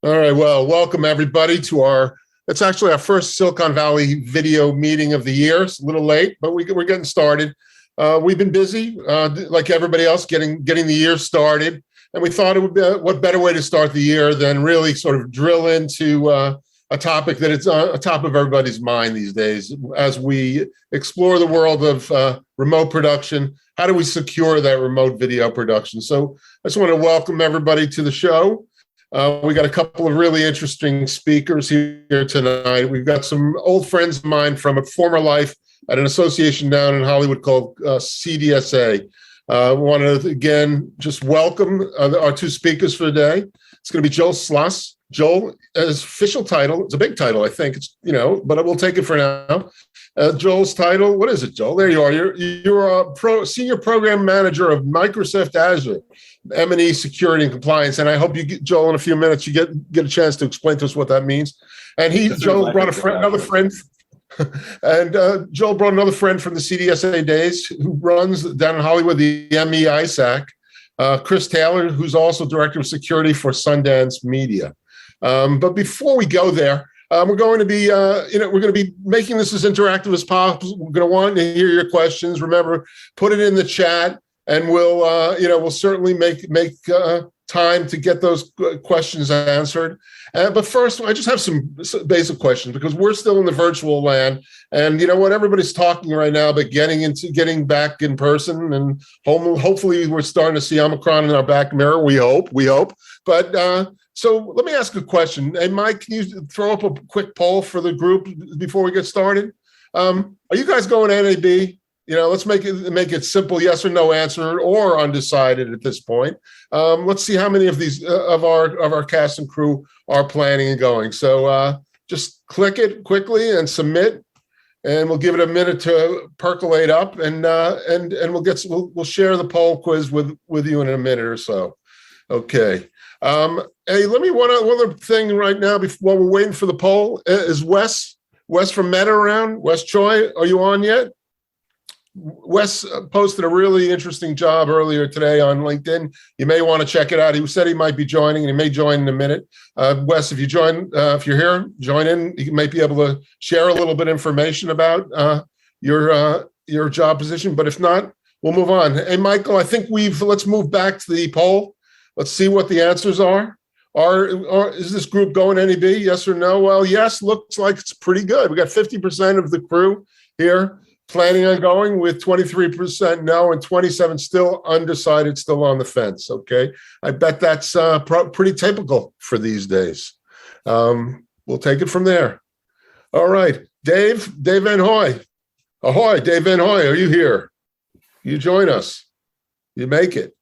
All right, well, welcome everybody to it's actually our first Silicon Valley video meeting of the year. It's a little late, but we're getting started. We've been busy, like everybody else, getting the year started. And we thought it would be what better way to start the year than really sort of drill into a topic that it's on top of everybody's mind these days as we explore the world of remote production. How do we secure that remote video production? So I just want to welcome everybody to the show. We got a couple of really interesting speakers here tonight. We've got some old friends of mine from a former life at an association down in Hollywood called CDSA. I want to, again, just welcome our two speakers for today. It's going to be Joel Sloss. Joel, his official title, it's a big title, I think, but we'll take it for now. Joel's title, what is it, Joel? There you are. You're a senior program manager of Microsoft Azure, M&E security and compliance. And I hope you get, Joel, in a few minutes, you get a chance to explain to us what that means. And Joel brought another friend. And Joel brought another friend from the CDSA days who runs down in Hollywood, the ME-ISAC, Chris Taylor, who's also director of security for Skydance Media. But before we go there, we're going to be, we're going to be making this as interactive as possible. We're going to want to hear your questions. Remember, put it in the chat, and we'll certainly make time to get those questions answered. But first, I just have some basic questions because we're still in the virtual land, and you know what? Everybody's talking right now about getting back in person, and hopefully we're starting to see Omicron in our back mirror. We hope. But so let me ask a question. Hey, Mike, can you throw up a quick poll for the group before we get started? Are you guys going NAB? Let's make it simple, yes or no answer, or undecided at this point. Let's see how many of these of our cast and crew are planning and going. So just click it quickly and submit, and we'll give it a minute to percolate up, and we'll share the poll quiz with you in a minute or so. Okay. Hey, let me one other thing right now while we're waiting for the poll. Is Wes from Meta around? Wes Choi, are you on yet? Wes posted a really interesting job earlier today on LinkedIn. You may want to check it out. He said he might be joining, and he may join in a minute. Wes, if you're here, join in. You might be able to share a little bit of information about your job position. But if not, we'll move on. Hey, Michael, I think let's move back to the poll. Let's see what the answers are. Is this group going NAB? Yes or no? Well, yes, looks like it's pretty good. We got 50% of the crew here planning on going, with 23% no and 27% still undecided, still on the fence. Okay. I bet that's pretty typical for these days. We'll take it from there. All right. Dave Van Hoy. Ahoy, Dave Van Hoy, are you here? You join us. You make it.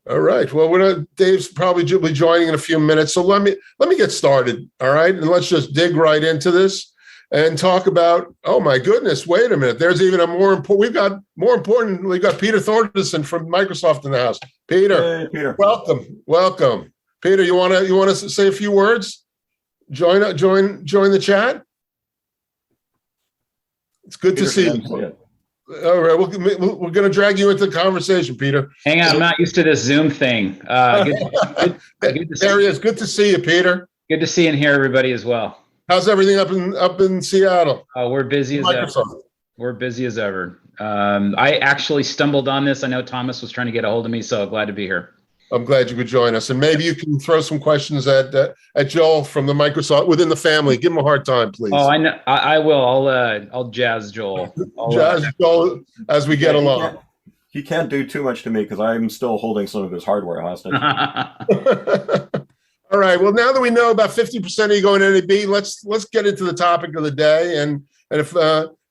All right. Well, Dave's probably be joining in a few minutes. So let me get started. All right. And let's just dig right into this and talk about, oh my goodness, wait a minute. There's even we've got Peter Thordarson from Microsoft in the house. Peter. Hey, Peter. Welcome. Peter, you want to say a few words? Join the chat. It's good to see you. All right, we're going to drag you into the conversation, Peter. Hang on, I'm not used to this Zoom thing. Good there he is. Good to see you, Peter. Good to see and hear everybody as well. How's everything up in Seattle? We're busy as ever. We're busy as ever. I actually stumbled on this. I know Thomas was trying to get a hold of me, so glad to be here. I'm glad you could join us, and maybe you can throw some questions at Joel from the Microsoft within the family. Give him a hard time, please. Oh, I know. I will. I'll jazz Joel. Joel as we get along. He can't do too much to me because I'm still holding some of his hardware hostage. All right. Well, now that we know about 50% of you going NAB, let's get into the topic of the day. And if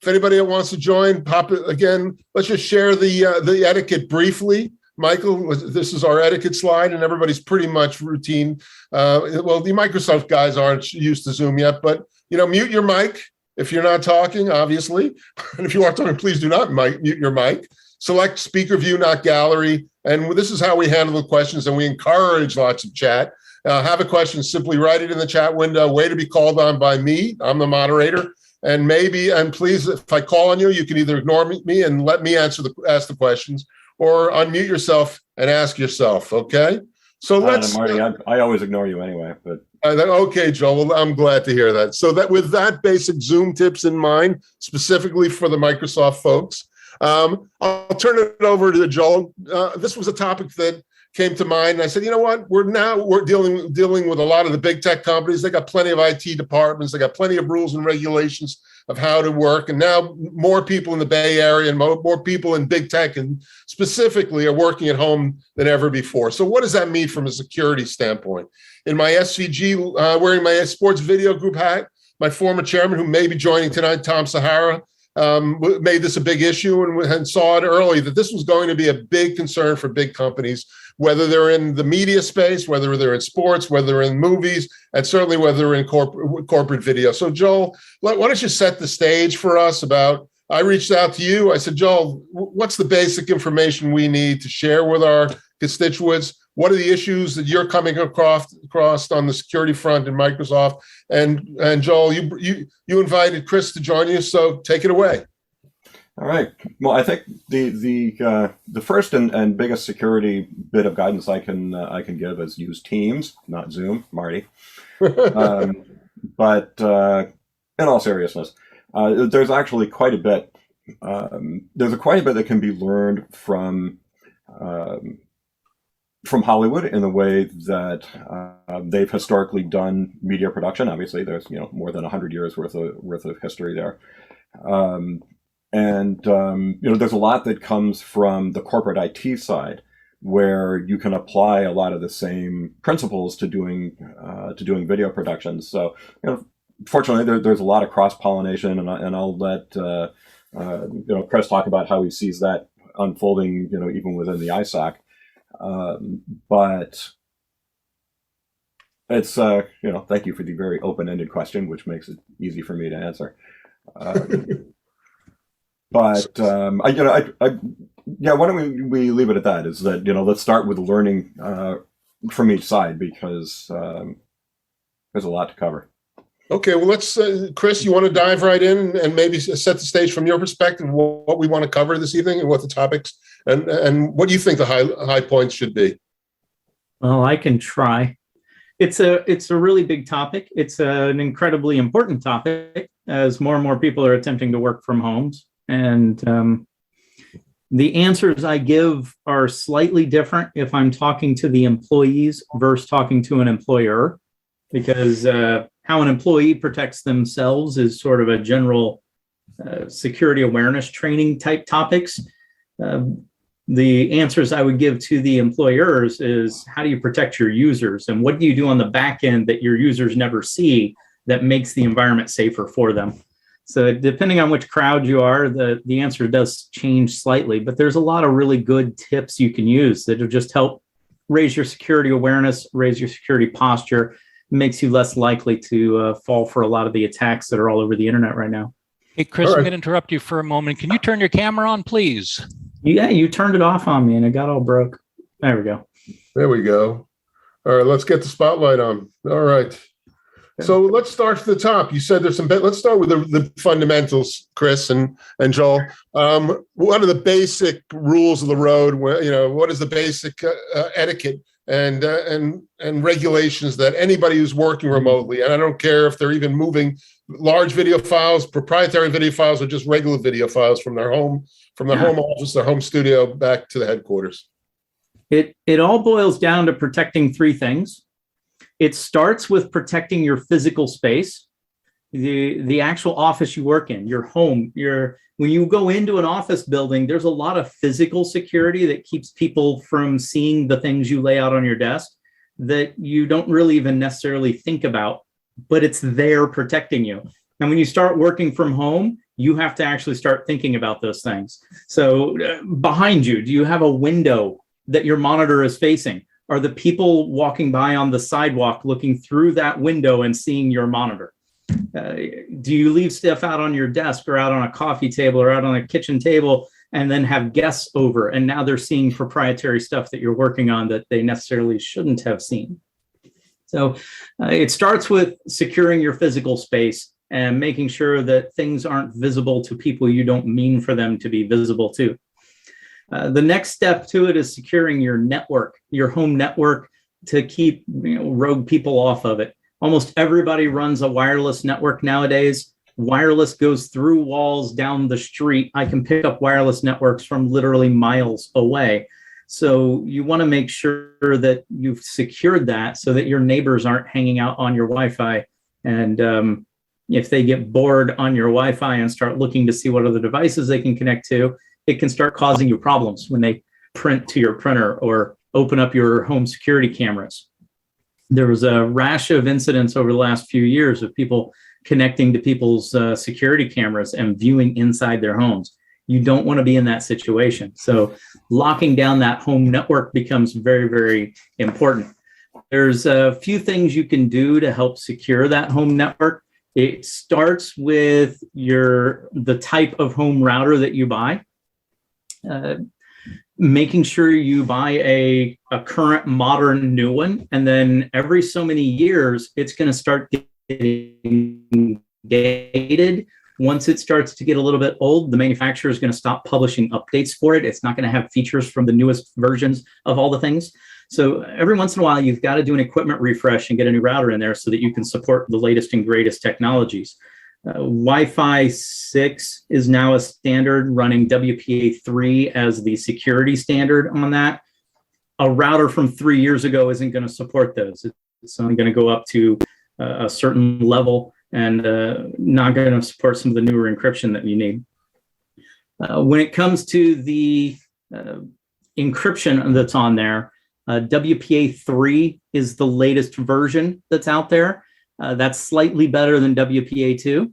anybody wants to join, pop it again. Let's just share the etiquette briefly. Michael, this is our etiquette slide, and everybody's pretty much routine. Well, the Microsoft guys aren't used to Zoom yet, but mute your mic if you're not talking, obviously. And if you are talking, please do not mute your mic. Select speaker view, not gallery. And this is how we handle the questions, and we encourage lots of chat. Have a question, simply write it in the chat window. Wait to be called on by me. I'm the moderator. And please, if I call on you, you can either ignore me and let me ask the questions, or unmute yourself and ask yourself, okay? So let's. Marty, I always ignore you anyway, but. Okay, Joel, well, I'm glad to hear that. So that with that basic Zoom tips in mind, specifically for the Microsoft folks, I'll turn it over to Joel. This was a topic that came to mind. And I said, you know what? We're dealing with a lot of the big tech companies. They got plenty of IT departments. They got plenty of rules and regulations of how to work. And now more people in the Bay Area and more people in big tech and specifically are working at home than ever before. So what does that mean from a security standpoint? In my SVG, wearing my sports video group hat, my former chairman, who may be joining tonight, Tom Sahara, made this a big issue and saw it early that this was going to be a big concern for big companies, whether they're in the media space, whether they're in sports, whether they're in movies, and certainly whether they're in corporate video. So Joel, why don't you set the stage for us about, I reached out to you. I said, Joel, what's the basic information we need to share with our constituents? What are the issues that you're coming across on the security front in Microsoft? And Joel, you invited Chris to join you, so take it away. All right. Well, I think the first and biggest security bit of guidance I can give is use Teams, not Zoom, Marty. But in all seriousness, there's actually quite a bit. There's quite a bit that can be learned from Hollywood in the way that they've historically done media production. Obviously, there's more than 100 years worth of history there. There's a lot that comes from the corporate IT side, where you can apply a lot of the same principles to doing video productions. So, fortunately, there's a lot of cross-pollination, and I'll let Chris talk about how he sees that unfolding, even within the ISAC. But it's thank you for the very open-ended question, which makes it easy for me to answer. But why don't we leave it at that? Is that let's start with learning from each side, because there's a lot to cover. Okay, well, let's Chris, you want to dive right in and maybe set the stage from your perspective, what we want to cover this evening and what the topics and what do you think the high points should be? Well, I can try. It's a really big topic. It's an incredibly important topic as more and more people are attempting to work from homes. And the answers I give are slightly different if I'm talking to the employees versus talking to an employer, because how an employee protects themselves is sort of a general security awareness training type topics. The answers I would give to the employers is, how do you protect your users, and what do you do on the back end that your users never see that makes the environment safer for them? So depending on which crowd you are, the answer does change slightly, but there's a lot of really good tips you can use that will just help raise your security awareness, raise your security posture, makes you less likely to fall for a lot of the attacks that are all over the internet right now. Hey, Chris, I'm going to interrupt you for a moment. Can you turn your camera on, please? Yeah, you turned it off on me and it got all broke. There we go. There we go. All right, let's get the spotlight on. All right. So let's start from the top. You said there's some, let's start with the fundamentals, Chris and Joel. What are the basic rules of the road? What is the basic etiquette and regulations that anybody who's working remotely, and I don't care if they're even moving large video files, proprietary video files, or just regular video files from their home office, their home studio, back to the headquarters. It all boils down to protecting three things. It starts with protecting your physical space, the actual office you work in, your home. When you go into an office building, there's a lot of physical security that keeps people from seeing the things you lay out on your desk that you don't really even necessarily think about, but it's there protecting you. And when you start working from home, you have to actually start thinking about those things. So behind you, do you have a window that your monitor is facing? Are the people walking by on the sidewalk looking through that window and seeing your monitor? Do you leave stuff out on your desk or out on a coffee table or out on a kitchen table and then have guests over, and now they're seeing proprietary stuff that you're working on that they necessarily shouldn't have seen? So it starts with securing your physical space and making sure that things aren't visible to people you don't mean for them to be visible to. The next step to it is securing your network, your home network. to keep rogue people off of it. Almost everybody runs a wireless network nowadays. Wireless goes through walls down the street. I can pick up wireless networks from literally miles away. So you want to make sure that you've secured that so that your neighbors aren't hanging out on your Wi-Fi. And if they get bored on your Wi-Fi and start looking to see what other devices they can connect to, it can start causing you problems when they print to your printer or open up your home security cameras. There was a rash of incidents over the last few years of people connecting to people's security cameras and viewing inside their homes. You don't want to be in that situation. So locking down that home network becomes very, very important. There's a few things you can do to help secure that home network. It starts with the type of home router that you buy. Making sure you buy a current modern new one, and then every so many years, it's going to start getting dated. Once it starts to get a little bit old, the manufacturer is going to stop publishing updates for it. It's not going to have features from the newest versions of all the things. So every once in a while, you've got to do an equipment refresh and get a new router in there so that you can support the latest and greatest technologies. Wi-Fi 6 is now a standard, running WPA3 as the security standard on that. A router from 3 years ago isn't going to support those. It's only going to go up to a certain level and not going to support some of the newer encryption that you need. When it comes to the encryption that's on there, WPA3 is the latest version that's out there. That's slightly better than WPA2.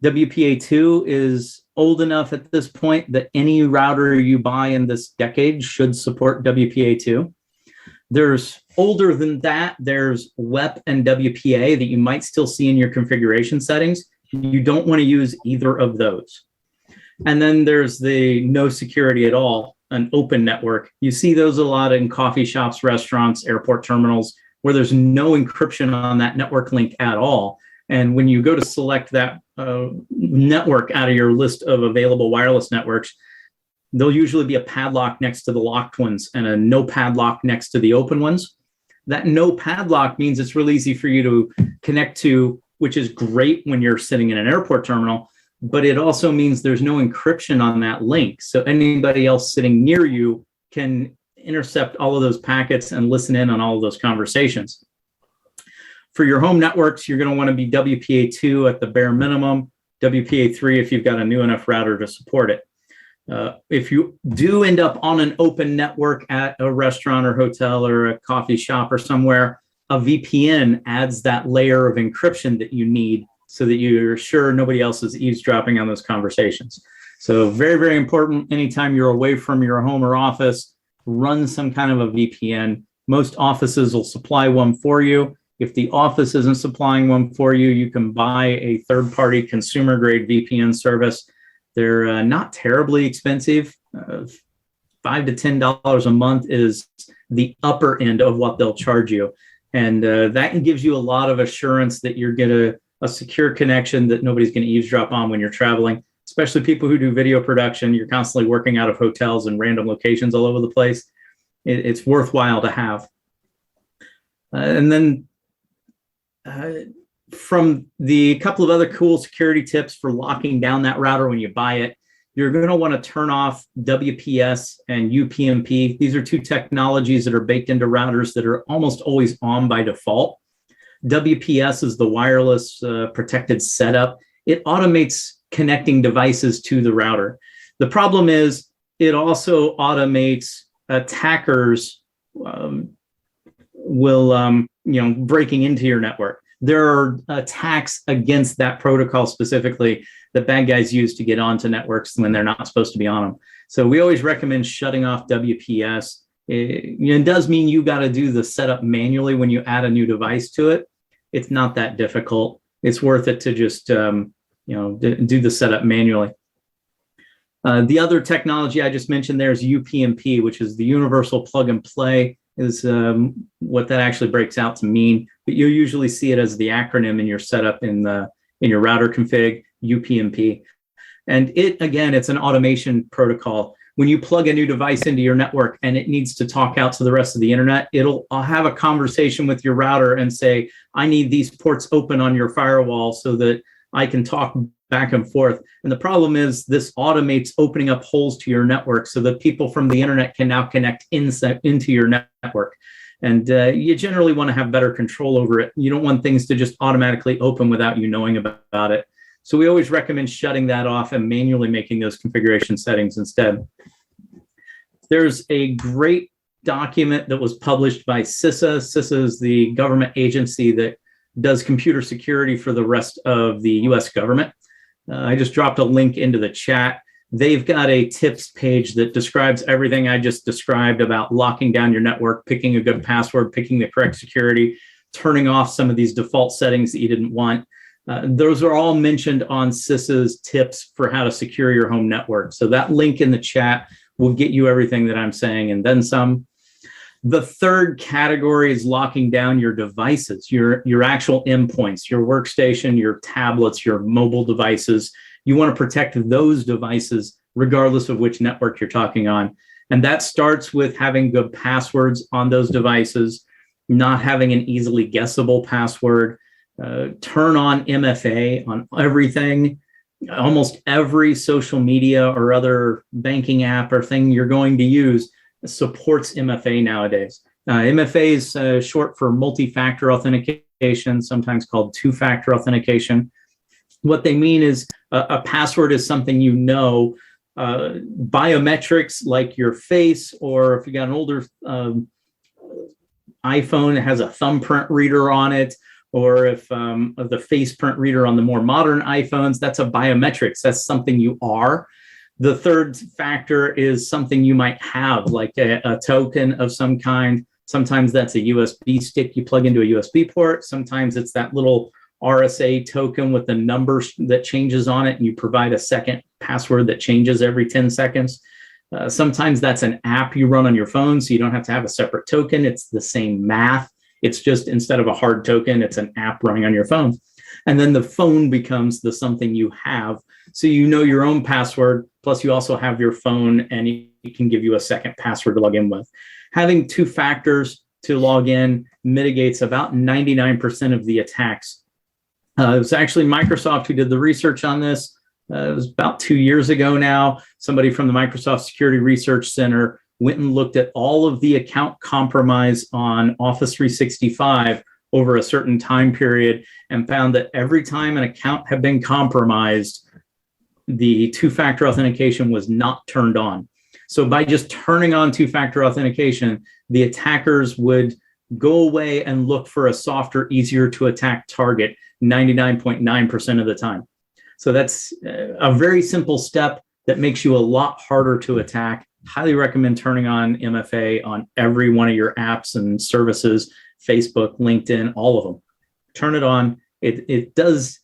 WPA2 is old enough at this point that any router you buy in this decade should support WPA2. There's older than that, there's WEP and WPA that you might still see in your configuration settings. You don't want to use either of those. And then there's the no security at all, an open network. You see those a lot in coffee shops, restaurants, airport terminals, where there's no encryption on that network link at all. And when you go to select that network out of your list of available wireless networks, there'll usually be a padlock next to the locked ones and a no padlock next to the open ones. That no padlock means it's really easy for you to connect to, which is great when you're sitting in an airport terminal, but it also means there's no encryption on that link. So anybody else sitting near you can intercept all of those packets and listen in on all of those conversations. For your home networks, you're going to want to be WPA2 at the bare minimum, WPA3 if you've got a new enough router to support it. If you do end up on an open network at a restaurant or hotel or a coffee shop or somewhere, a VPN adds that layer of encryption that you need so that you're sure nobody else is eavesdropping on those conversations. So very, very important. Anytime you're away from your home or office, run some kind of a VPN. Most offices will supply one for you. If the office isn't supplying one for you, you can buy a third-party consumer-grade VPN service. They're not terribly expensive. $5 to $10 a month is the upper end of what they'll charge you. And that gives you a lot of assurance that you're going a secure connection that nobody's going to eavesdrop on when you're traveling, especially people who do video production. You're constantly working out of hotels and random locations all over the place. It's worthwhile to have. And then from the couple of other cool security tips for locking down that router when you buy it, you're going to want to turn off WPS and UPnP. These are two technologies that are baked into routers that are almost always on by default. WPS is the wireless protected setup. It automates connecting devices to the router. The problem is it also automates attackers breaking into your network. There are attacks against that protocol specifically that bad guys use to get onto networks when they're not supposed to be on them. So we always recommend shutting off WPS. It does mean you got to do the setup manually when you add a new device to it. It's not that difficult. It's worth it to just do the setup manually. The other technology I just mentioned there is UPnP, which is the universal plug and play, is what that actually breaks out to mean. But you'll usually see it as the acronym in your setup in your router config, UPnP. And it's an automation protocol. when you plug a new device into your network and it needs to talk out to the rest of the internet, I'll have a conversation with your router and say, I need these ports open on your firewall so that I can talk back and forth. And the problem is this automates opening up holes to your network so that people from the internet can now connect into your network. And you generally want to have better control over it. You don't want things to just automatically open without you knowing about it. So we always recommend shutting that off and manually making those configuration settings instead. There's a great document that was published by CISA. CISA is the government agency that does computer security for the rest of the US government. I just dropped a link into the chat. They've got a tips page that describes everything I just described about locking down your network, picking a good password, picking the correct security, turning off some of these default settings that you didn't want. Those are all mentioned on CISA's tips for how to secure your home network. So that link in the chat will get you everything that I'm saying and then some. The third category is locking down your devices, your actual endpoints, your workstation, your tablets, your mobile devices. You want to protect those devices regardless of which network you're talking on. And that starts with having good passwords on those devices, not having an easily guessable password. Turn on MFA on everything. Almost every social media or other banking app or thing you're going to use supports MFA nowadays. MFA is short for multi-factor authentication, sometimes called two-factor authentication. What they mean is a password is something you know. Biometrics like your face, or if you got an older iPhone, it has a thumbprint reader on it, or if the face print reader on the more modern iPhones, that's a biometrics. That's something you are. The third factor is something you might have, like a token of some kind. Sometimes that's a USB stick you plug into a USB port. Sometimes it's that little RSA token with the numbers that changes on it, and you provide a second password that changes every 10 seconds. Sometimes that's an app you run on your phone, so you don't have to have a separate token. It's the same math. It's just instead of a hard token, it's an app running on your phone. And then the phone becomes the something you have. So you know your own password, plus you also have your phone, and it can give you a second password to log in with. Having two factors to log in mitigates about 99% of the attacks. It was actually Microsoft who did the research on this. It was about 2 years ago now. Somebody from the Microsoft Security Research Center went and looked at all of the account compromise on Office 365 over a certain time period and found that every time an account had been compromised, the two-factor authentication was not turned on. So by just turning on two-factor authentication, the attackers would go away and look for a softer, easier to attack target 99.9% of the time. So that's a very simple step that makes you a lot harder to attack. Highly recommend turning on MFA on every one of your apps and services, Facebook, LinkedIn, all of them. Turn it on. It does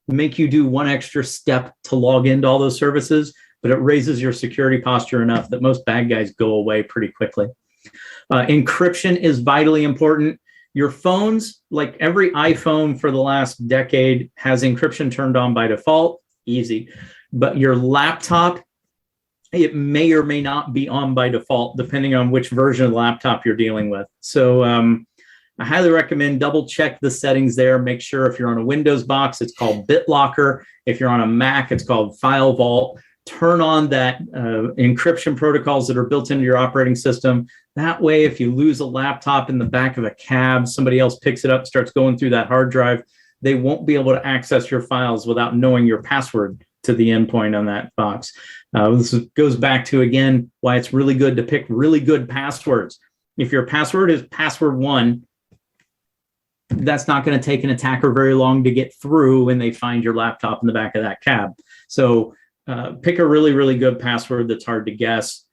make you do one extra step to log into all those services, but it raises your security posture enough that most bad guys go away pretty quickly. Encryption is vitally important. Your phones, like every iPhone for the last decade, has encryption turned on by default, easy. But your laptop, it may or may not be on by default, depending on which version of the laptop you're dealing with. So I highly recommend double check the settings there. Make sure if you're on a Windows box, it's called BitLocker. If you're on a Mac, it's called File Vault. Turn on that encryption protocols that are built into your operating system. That way, if you lose a laptop in the back of a cab, somebody else picks it up, starts going through that hard drive, they won't be able to access your files without knowing your password to the endpoint on that box. This goes back to, again, why it's really good to pick really good passwords. If your password is password 1, that's not going to take an attacker very long to get through when they find your laptop in the back of that cab. So pick a really, really good password that's hard to guess,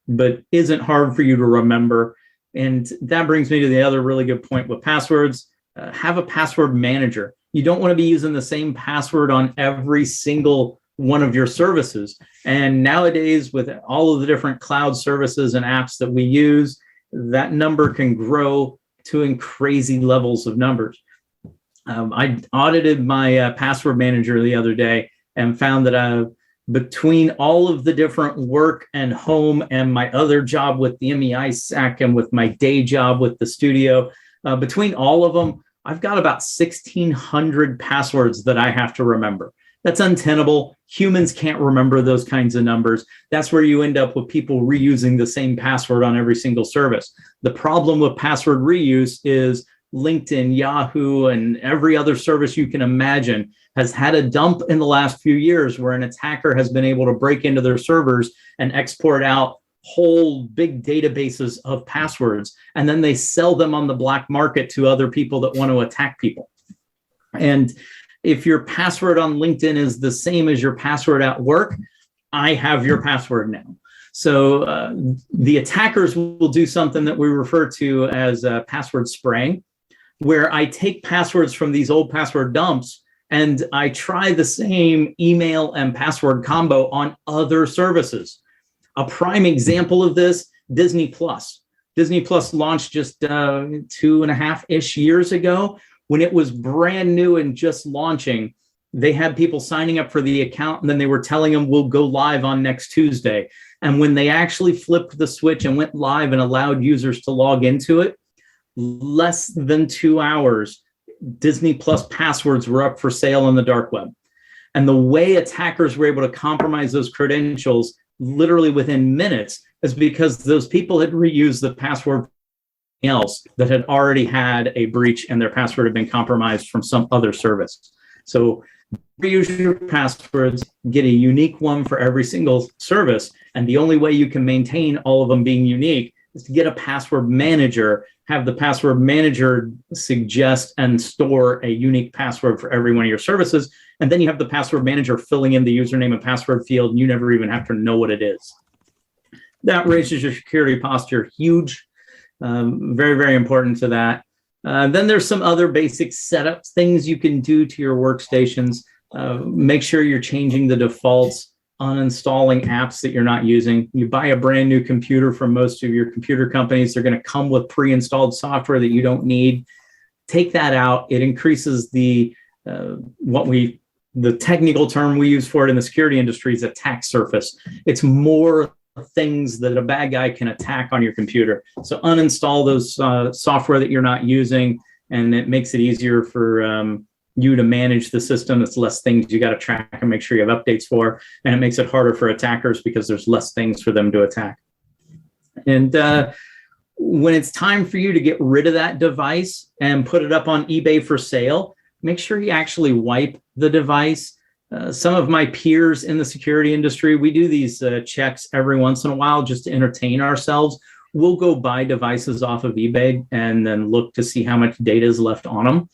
but isn't hard for you to remember. And that brings me to the other really good point with passwords. Have a password manager. You don't want to be using the same password on every single one of your services. And nowadays, with all of the different cloud services and apps that we use, that number can grow to crazy levels of numbers. I audited my password manager the other day and found that Between all of the different work and home and my other job with the ME-ISAC and with my day job with the studio, between all of them, I've got about 1,600 passwords that I have to remember. That's untenable. Humans can't remember those kinds of numbers. That's where you end up with people reusing the same password on every single service. The problem with password reuse is LinkedIn, Yahoo, and every other service you can imagine has had a dump in the last few years where an attacker has been able to break into their servers and export out whole big databases of passwords, and then they sell them on the black market to other people that want to attack people. And if your password on LinkedIn is the same as your password at work, I have your password now. So the attackers will do something that we refer to as password spraying, where I take passwords from these old password dumps and I try the same email and password combo on other services. A prime example of this, Disney Plus. Disney Plus launched just 2.5-ish years ago. When it was brand new and just launching, they had people signing up for the account and then they were telling them we'll go live on next Tuesday. And when they actually flipped the switch and went live and allowed users to log into it, less than 2 hours, Disney Plus passwords were up for sale on the dark web. And the way attackers were able to compromise those credentials literally within minutes is because those people had reused the password else that had already had a breach and their password had been compromised from some other service. So reuse your passwords, get a unique one for every single service. And the only way you can maintain all of them being unique is to get a password manager, have the password manager suggest and store a unique password for every one of your services. And then you have the password manager filling in the username and password field, and you never even have to know what it is. That raises your security posture huge. Very, very important to that. Then there's some other basic setup things you can do to your workstations. Make sure you're changing the defaults, uninstalling apps that you're not using. You buy a brand new computer from most of your computer companies, they're going to come with pre-installed software that you don't need. Take that out. It increases the technical term we use for it in the security industry is attack surface. It's more things that a bad guy can attack on your computer. So uninstall those software that you're not using, and it makes it easier for you to manage the system. It's less things you got to track and make sure you have updates for, and it makes it harder for attackers because there's less things for them to attack. And when it's time for you to get rid of that device and put it up on eBay for sale, make sure you actually wipe the device. Some of my peers in the security industry, we do these checks every once in a while just to entertain ourselves. We'll go buy devices off of eBay and then look to see how much data is left on them.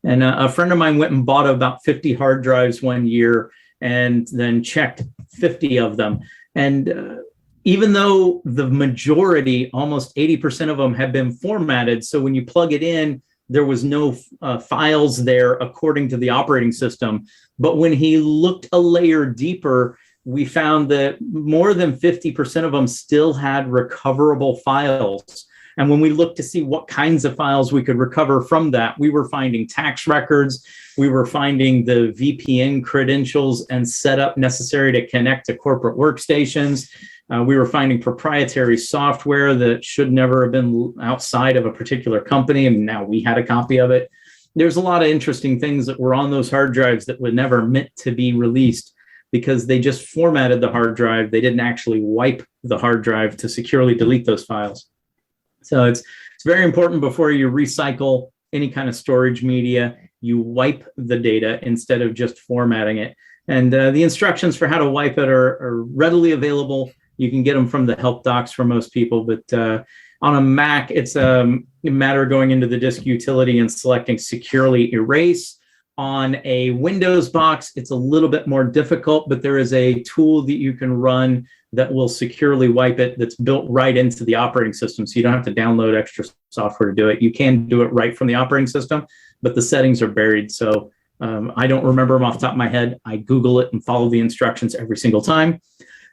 And a friend of mine went and bought about 50 hard drives one year and then checked 50 of them. And even though the majority, almost 80% of them have been formatted, so when you plug it in, there was no files there according to the operating system. But when he looked a layer deeper, we found that more than 50% of them still had recoverable files. And when we looked to see what kinds of files we could recover from that, we were finding tax records, we were finding the VPN credentials and setup necessary to connect to corporate workstations. We were finding proprietary software that should never have been outside of a particular company, and now we had a copy of it. There's a lot of interesting things that were on those hard drives that were never meant to be released because they just formatted the hard drive. They didn't actually wipe the hard drive to securely delete those files. So it's very important before you recycle any kind of storage media, you wipe the data instead of just formatting it. And the instructions for how to wipe it are readily available. You can get them from the help docs for most people, but on a Mac, it's a matter of going into the disk utility and selecting securely erase. On a Windows box, it's a little bit more difficult, but there is a tool that you can run that will securely wipe it that's built right into the operating system. So you don't have to download extra software to do it. You can do it right from the operating system, but the settings are buried. So I don't remember them off the top of my head. I Google it and follow the instructions every single time.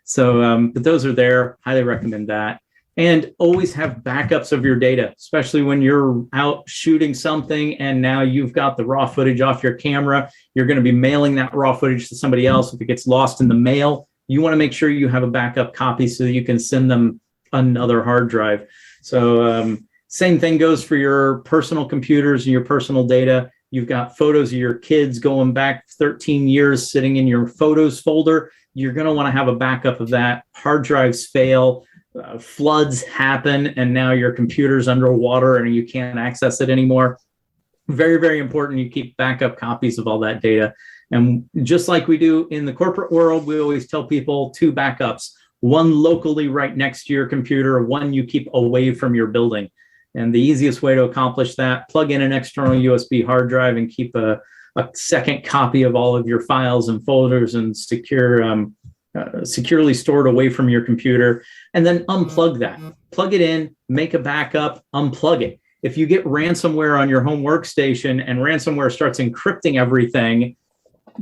So, but those are there. Highly recommend that. And always have backups of your data, especially when you're out shooting something and now you've got the raw footage off your camera. You're going to be mailing that raw footage to somebody else. If it gets lost in the mail, you want to make sure you have a backup copy so that you can send them another hard drive. So same thing goes for your personal computers and your personal data. You've got photos of your kids going back 13 years sitting in your photos folder. You're going to want to have a backup of that. Hard drives fail. Floods happen and now your computer's underwater and you can't access it anymore. Very, very important you keep backup copies of all that data. And just like we do in the corporate world, we always tell people 2 backups, one locally right next to your computer, one you keep away from your building. And the easiest way to accomplish that, plug in an external USB hard drive and keep a second copy of all of your files and folders and securely stored away from your computer, and then unplug that. Plug it in, make a backup, unplug it. If you get ransomware on your home workstation and ransomware starts encrypting everything,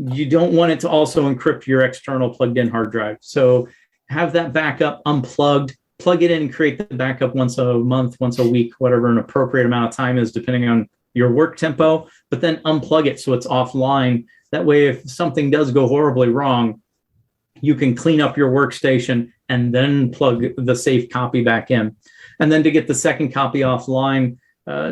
you don't want it to also encrypt your external plugged in hard drive. So have that backup unplugged, plug it in and create the backup once a month, once a week, whatever an appropriate amount of time is depending on your work tempo, but then unplug it so it's offline. That way, if something does go horribly wrong, you can clean up your workstation and then plug the safe copy back in. And then to get the second copy offline,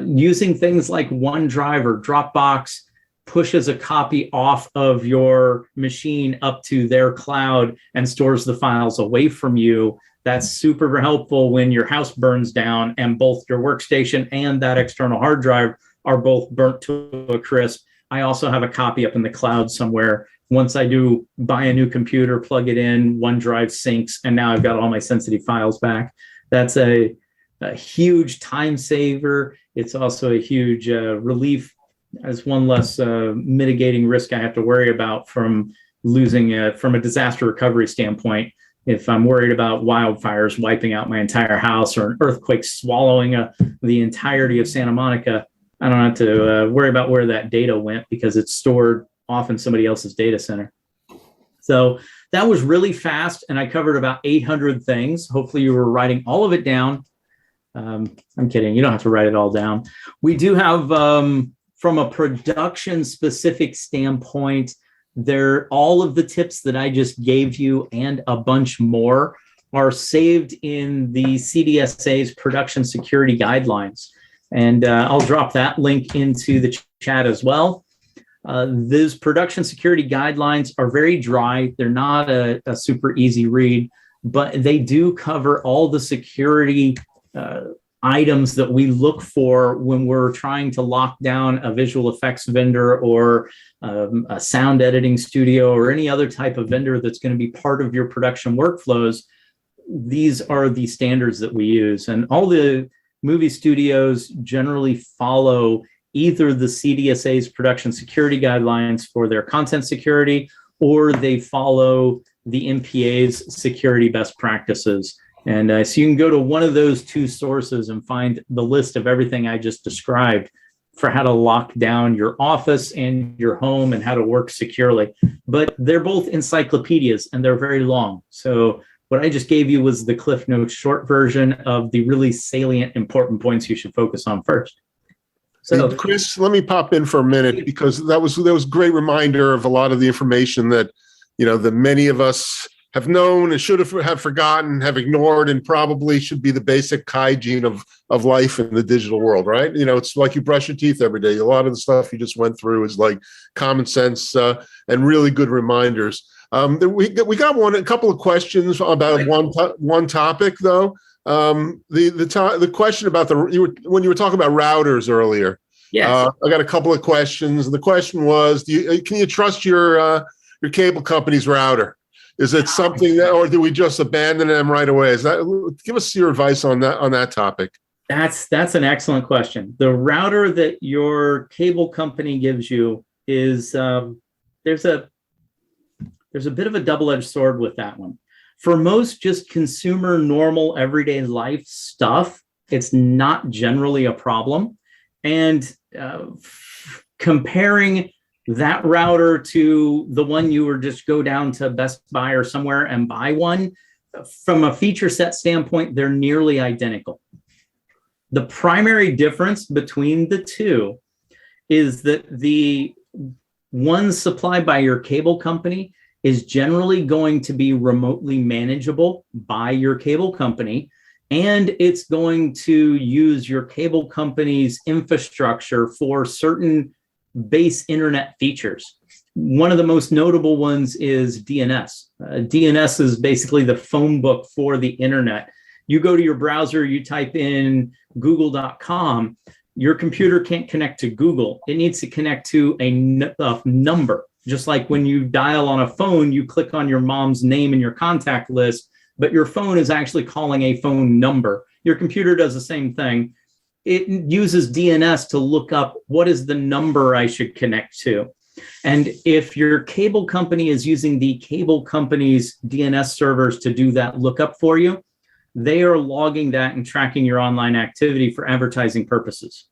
using things like OneDrive or Dropbox pushes a copy off of your machine up to their cloud and stores the files away from you. That's super helpful when your house burns down and both your workstation and that external hard drive are both burnt to a crisp. I also have a copy up in the cloud somewhere. Once I do buy a new computer, plug it in, OneDrive syncs, and now I've got all my sensitive files back. That's a huge time saver. It's also a huge relief as one less mitigating risk I have to worry about from losing from a disaster recovery standpoint. If I'm worried about wildfires wiping out my entire house or an earthquake swallowing the entirety of Santa Monica, I don't have to worry about where that data went because it's stored off in somebody else's data center. So that was really fast, and I covered about 800 things. Hopefully you were writing all of it down. I'm kidding. You don't have to write it all down. We do have, from a production specific standpoint, all of the tips that I just gave you and a bunch more are saved in the CDSA's production security guidelines. And I'll drop that link into the chat as well. Those production security guidelines are very dry. They're not a super easy read, but they do cover all the security items that we look for when we're trying to lock down a visual effects vendor or a sound editing studio or any other type of vendor that's going to be part of your production workflows. These are the standards that we use, and all the movie studios generally follow either the CDSA's production security guidelines for their content security, or they follow the MPA's security best practices. And so you can go to one of those 2 sources and find the list of everything I just described for how to lock down your office and your home and how to work securely. But they're both encyclopedias and they're very long. So what I just gave you was the Cliff Notes short version of the really salient, important points you should focus on first. So, hey, Chris, let me pop in for a minute because that was a great reminder of a lot of the information that, that many of us have known and should have forgotten, have ignored, and probably should be the basic hygiene of life in the digital world, right? It's like you brush your teeth every day. A lot of the stuff you just went through is like common sense and really good reminders. We got a couple of questions about one topic though. The question about when you were talking about routers earlier. Yes. I got a couple of questions. The question was, can you trust your cable company's router? Is it something that, or do we just abandon them right away? Give us your advice on that topic. That's an excellent question. The router that your cable company gives you is there's a bit of a double-edged sword with that one. For most just consumer, normal, everyday life stuff, it's not generally a problem. And comparing that router to the one you were just go down to Best Buy or somewhere and buy one, from a feature set standpoint, they're nearly identical. The primary difference between the two is that the one supplied by your cable company is generally going to be remotely manageable by your cable company, and it's going to use your cable company's infrastructure for certain base internet features. One of the most notable ones is DNS. DNS is basically the phone book for the internet. You go to your browser, you type in google.com, your computer can't connect to Google. It needs to connect to a number. Just like when you dial on a phone, you click on your mom's name in your contact list, but your phone is actually calling a phone number. Your computer does the same thing. It uses DNS to look up what is the number I should connect to. And if your cable company is using the cable company's DNS servers to do that lookup for you, they are logging that and tracking your online activity for advertising purposes.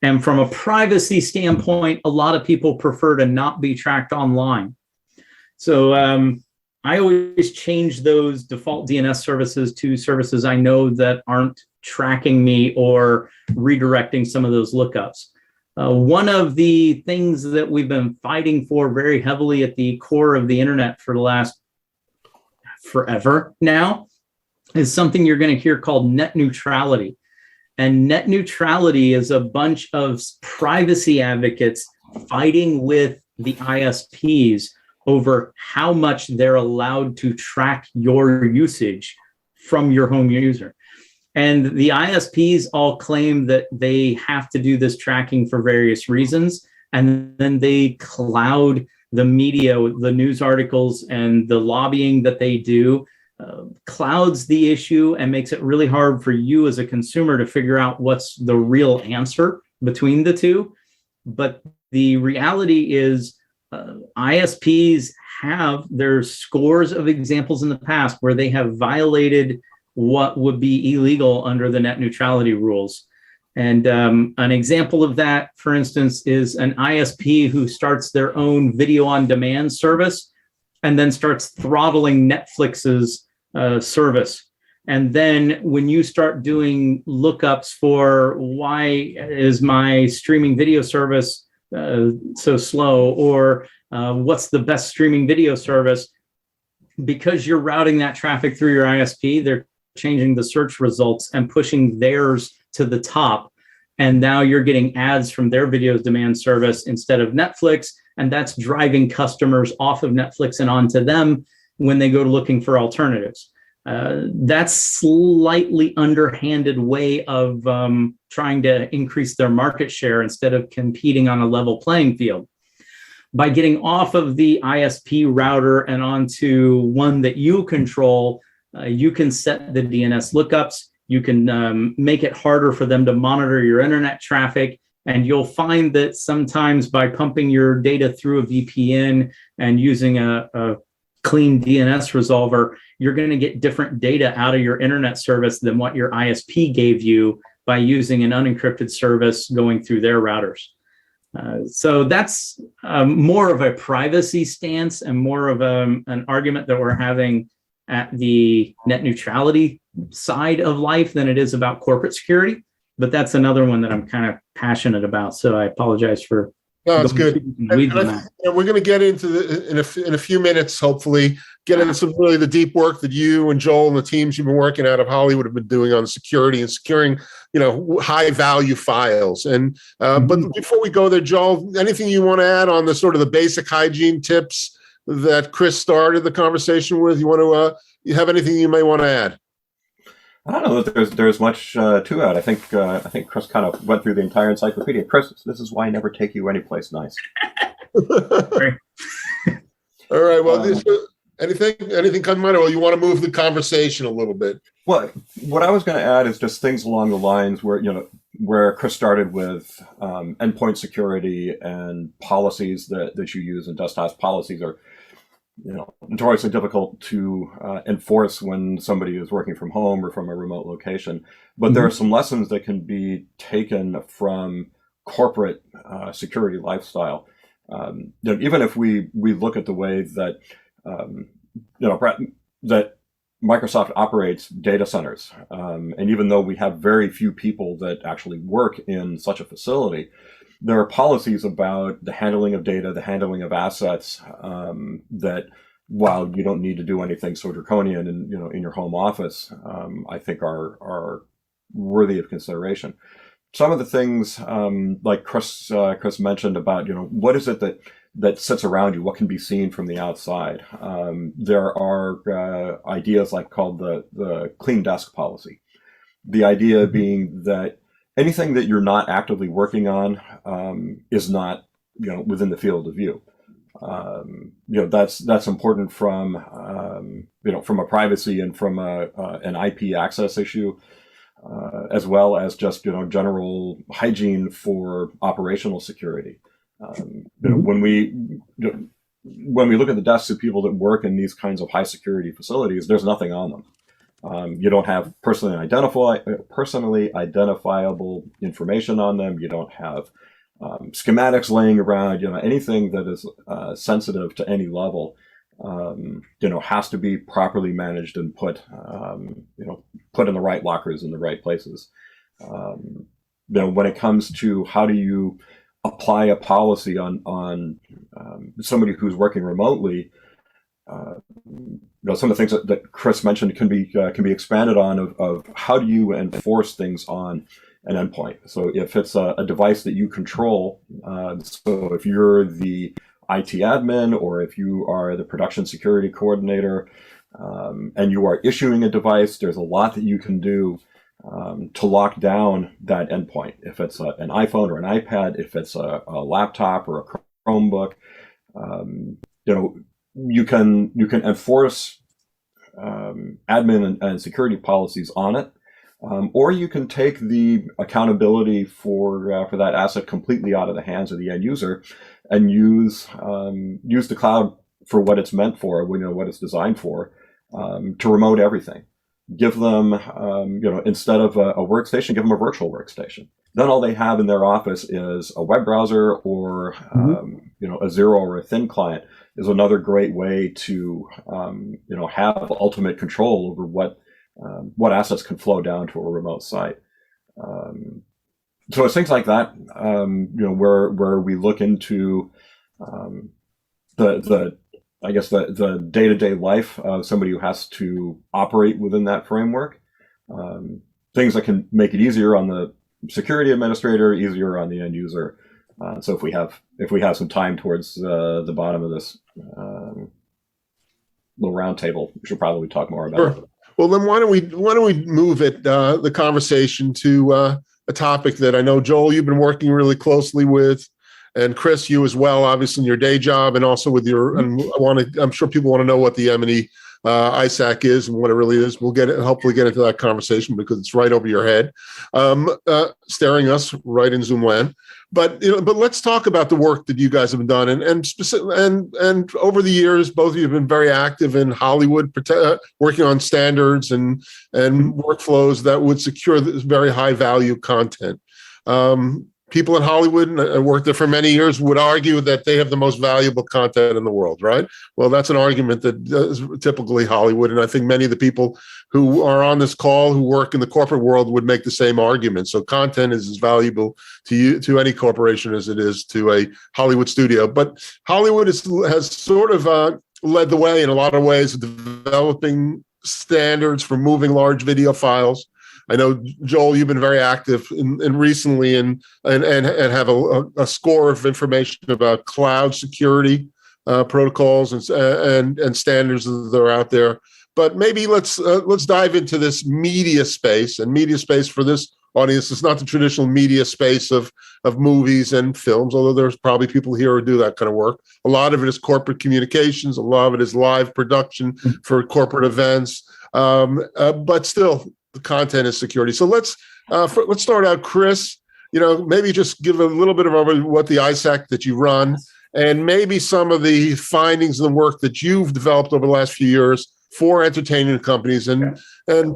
And from a privacy standpoint, a lot of people prefer to not be tracked online. So I always change those default DNS services to services I know that aren't tracking me or redirecting some of those lookups. One of the things that we've been fighting for very heavily at the core of the internet for the last forever now is something you're going to hear called net neutrality. And net neutrality is a bunch of privacy advocates fighting with the ISPs over how much they're allowed to track your usage from your home user. And the ISPs all claim that they have to do this tracking for various reasons. And then they cloud the media, the news articles and the lobbying that they do, clouds the issue and makes it really hard for you as a consumer to figure out what's the real answer between the two. But the reality is ISPs there's scores of examples in the past where they have violated what would be illegal under the net neutrality rules. And an example of that, for instance, is an ISP who starts their own video on demand service and then starts throttling Netflix's service. And then when you start doing lookups for why is my streaming video service so slow, or what's the best streaming video service, because you're routing that traffic through your ISP, they're changing the search results and pushing theirs to the top. And now you're getting ads from their video demand service instead of Netflix. And that's driving customers off of Netflix and onto them when they go to looking for alternatives. That's slightly underhanded way of trying to increase their market share instead of competing on a level playing field. By getting off of the ISP router and onto one that you control, you can set the DNS lookups. You can make it harder for them to monitor your internet traffic. And you'll find that sometimes by pumping your data through a VPN and using a clean DNS resolver, you're going to get different data out of your internet service than what your ISP gave you by using an unencrypted service going through their routers. So that's more of a privacy stance and more of an argument that we're having at the net neutrality side of life than it is about corporate security. But that's another one that I'm kind of passionate about. So I apologize for. No, it's good. We're going to get into in a few minutes, hopefully, get into some really the deep work that you and Joel and the teams you've been working out of Hollywood have been doing on security and securing, high value files. And but before we go there, Joel, anything you want to add on the sort of the basic hygiene tips that Chris started the conversation with? You want to you have anything you may want to add? I don't know that there's much to it. I think Chris kind of went through the entire encyclopedia. Chris, this is why I never take you anyplace nice. All right. Well, anything come to mind? Or you want to move the conversation a little bit? Well, what I was going to add is just things along the lines where Chris started with endpoint security and policies that you use, and DustHouse policies are notoriously difficult to enforce when somebody is working from home or from a remote location. But there are some lessons that can be taken from corporate security lifestyle. Even if we look at the way that that Microsoft operates data centers. And even though we have very few people that actually work in such a facility, there are policies about the handling of data, the handling of assets, that while you don't need to do anything so draconian in your home office, I think are worthy of consideration. Some of the things, like Chris mentioned about, what is it that sits around you? What can be seen from the outside? There are ideas like called the clean desk policy. The idea being that anything that you're not actively working on is not within the field of view. That's important from a privacy and from an IP access issue, as well as just general hygiene for operational security. When we look at the desks of people that work in these kinds of high security facilities, there's nothing on them. You don't have personally identifiable information on them. You don't have schematics laying around. Anything that is sensitive to any level, has to be properly managed and put in the right lockers in the right places. When it comes to how do you apply a policy on somebody who's working remotely, some of the things that Chris mentioned can be expanded on of how do you enforce things on an endpoint. So if it's a device that you control, so if you're the IT admin or if you are the production security coordinator, and you are issuing a device, there's a lot that you can do to lock down that endpoint. If it's an iPhone or an iPad, if it's a laptop or a Chromebook, you can enforce admin and security policies on it, or you can take the accountability for that asset completely out of the hands of the end user and use the cloud for what it's meant for, what it's designed for, to remote everything. Give them, instead of a workstation, give them a virtual workstation. Then all they have in their office is a web browser or, a Zero or a thin client is another great way to, have ultimate control over what assets can flow down to a remote site. So it's things like that, where we look into the day-to-day life of somebody who has to operate within that framework. Things that can make it easier on the security administrator, easier on the end user. So if we have some time towards the bottom of this little round table, we should probably talk more about it. Well, then why don't we move the conversation to a topic that I know, Joel, you've been working really closely with, and Chris, you as well, obviously in your day job, and also with your. And I'm sure people want to know what the ME-ISAC is and what it really is. We'll hopefully get into that conversation because it's right over your head, staring us right in Zoom land. But let's talk about the work that you guys have done, and over the years, both of you have been very active in Hollywood, working on standards and workflows that would secure this very high value content. People in Hollywood, and I worked there for many years, would argue that they have the most valuable content in the world, right? Well, that's an argument that is typically Hollywood, and I think many of the people who are on this call who work in the corporate world would make the same argument. So content is as valuable to any corporation as it is to a Hollywood studio. But Hollywood has sort of led the way in a lot of ways, developing standards for moving large video files. I know, Joel, you've been very active in recently and have a score of information about cloud security protocols and standards that are out there. But maybe let's dive into this media space. And media space for this audience is not the traditional media space of movies and films, although there's probably people here who do that kind of work. A lot of it is corporate communications. A lot of it is live production for corporate events. But still, the content is security. So let's start out, Chris. Maybe just give a little bit of what the ISAC that you run, and maybe some of the findings and the work that you've developed over the last few years for entertainment companies, and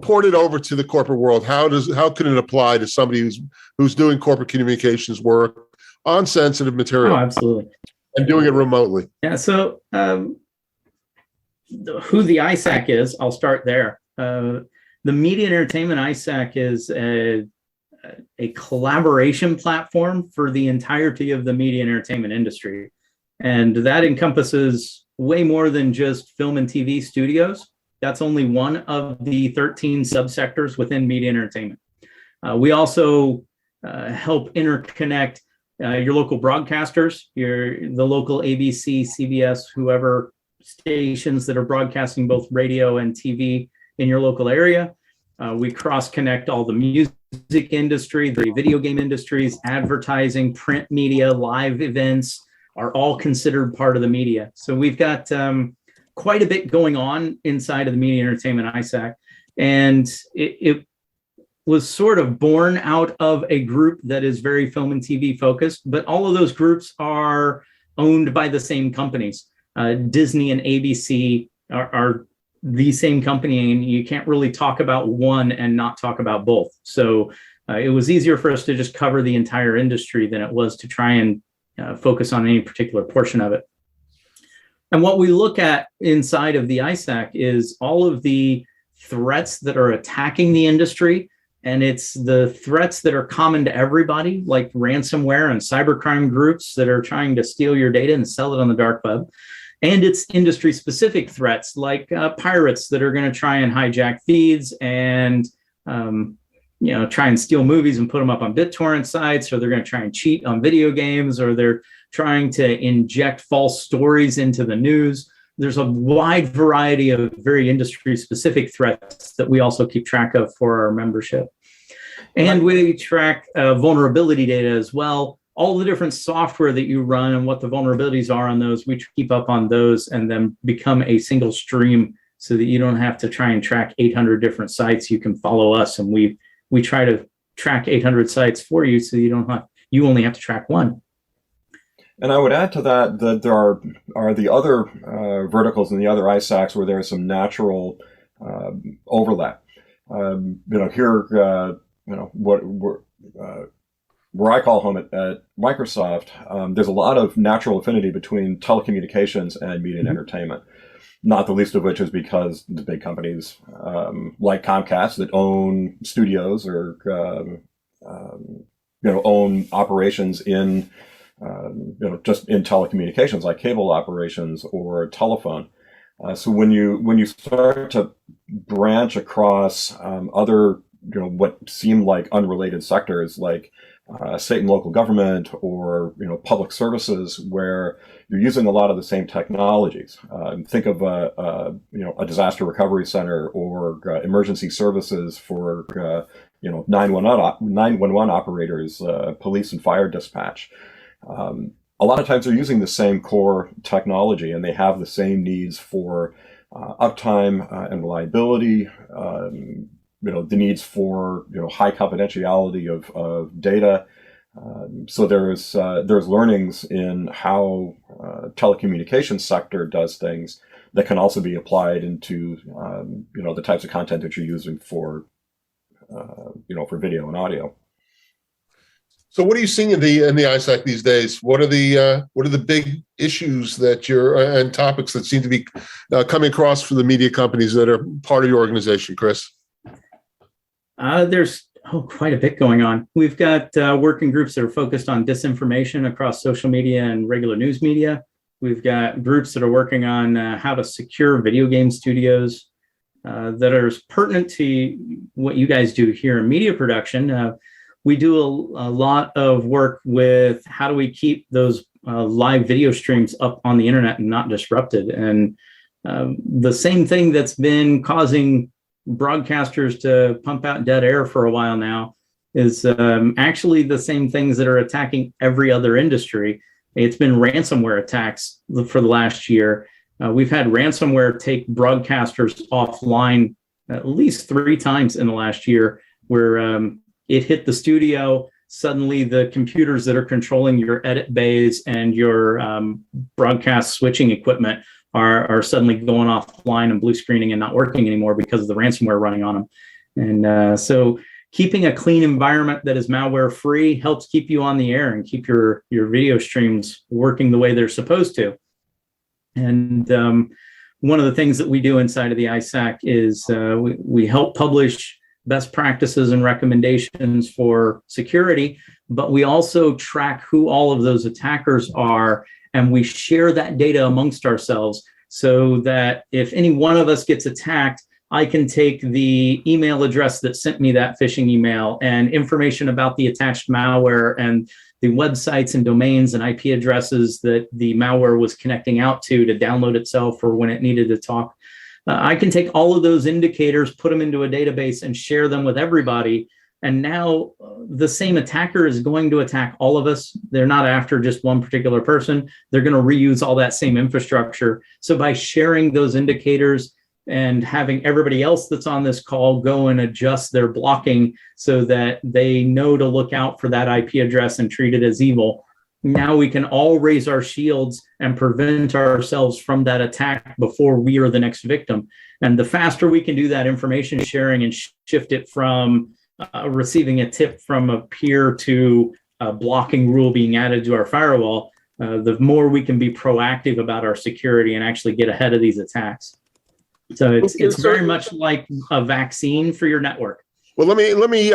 port it over to the corporate world. How can it apply to somebody who's doing corporate communications work on sensitive material? Oh, absolutely. And doing it remotely. Yeah. So who the ISAC is, I'll start there. The Media and Entertainment ISAC is a collaboration platform for the entirety of the media and entertainment industry. And that encompasses way more than just film and TV studios. That's only one of the 13 subsectors within media and entertainment. We also help interconnect your local broadcasters, the local ABC, CBS, whoever stations that are broadcasting both radio and TV in your local area. We cross-connect all the music industry, the video game industries, advertising, print media, live events are all considered part of the media. So we've got quite a bit going on inside of the Media and Entertainment ISAC. And it was sort of born out of a group that is very film and TV focused, but all of those groups are owned by the same companies. Disney and ABC are the same company, and you can't really talk about one and not talk about both. So it was easier for us to just cover the entire industry than it was to try and focus on any particular portion of it. And what we look at inside of the ISAC is all of the threats that are attacking the industry. And it's the threats that are common to everybody, like ransomware and cybercrime groups that are trying to steal your data and sell it on the dark web. And it's industry-specific threats like pirates that are going to try and hijack feeds and try and steal movies and put them up on BitTorrent sites, or they're going to try and cheat on video games, or they're trying to inject false stories into the news. There's a wide variety of very industry-specific threats that we also keep track of for our membership. And we track vulnerability data as well. All the different software that you run and what the vulnerabilities are on those, we keep up on those and then become a single stream so that you don't have to try and track 800 different sites. You can follow us, and we try to track 800 sites for you so you only have to track one. And I would add to that there are the other verticals and the other ISACs where there is some natural overlap. Where I call home at Microsoft, there's a lot of natural affinity between telecommunications and media and entertainment. Not the least of which is because the big companies like Comcast that own studios or own operations in just in telecommunications, like cable operations or telephone. So when you start to branch across other what seem like unrelated sectors, like state and local government or public services, where you're using a lot of the same technologies. Think of a disaster recovery center or emergency services for 911 operators, police and fire dispatch. A lot of times they're using the same core technology, and they have the same needs for uptime and reliability. The needs for high confidentiality of data. So there's learnings in how telecommunications sector does things that can also be applied into the types of content that you're using for for video and audio. So what are you seeing in the ISAC these days? What are the big issues that and topics that seem to be coming across for the media companies that are part of your organization, Chris? There's quite a bit going on. We've got working groups that are focused on disinformation across social media and regular news media. We've got groups that are working on how to secure video game studios that are pertinent to what you guys do here in media production. We do a lot of work with how do we keep those live video streams up on the internet and not disrupted. And the same thing that's been causing broadcasters to pump out dead air for a while now is actually the same things that are attacking every other industry. It's been ransomware attacks for the last year. We've had ransomware take broadcasters offline at least 3 times in the last year, where it hit the studio. Suddenly the computers that are controlling your edit bays and your broadcast switching equipment are suddenly going offline and blue screening and not working anymore because of the ransomware running on them. And so keeping a clean environment that is malware free helps keep you on the air and keep your video streams working the way they're supposed to. And one of the things that we do inside of the ISAC is we help publish best practices and recommendations for security, but we also track who all of those attackers are, and we share that data amongst ourselves so that if any one of us gets attacked, I can take the email address that sent me that phishing email and information about the attached malware and the websites and domains and IP addresses that the malware was connecting out to download itself or when it needed to talk. I can take all of those indicators, put them into a database and share them with everybody. And now the same attacker is going to attack all of us. They're not after just one particular person. They're going to reuse all that same infrastructure. So by sharing those indicators and having everybody else that's on this call go and adjust their blocking so that they know to look out for that IP address and treat it as evil, now we can all raise our shields and prevent ourselves from that attack before we are the next victim. And the faster we can do that information sharing and shift it from receiving a tip from a peer to a blocking rule being added to our firewall, the more we can be proactive about our security and actually get ahead of these attacks. So it's very much like a vaccine for your network. Well, let me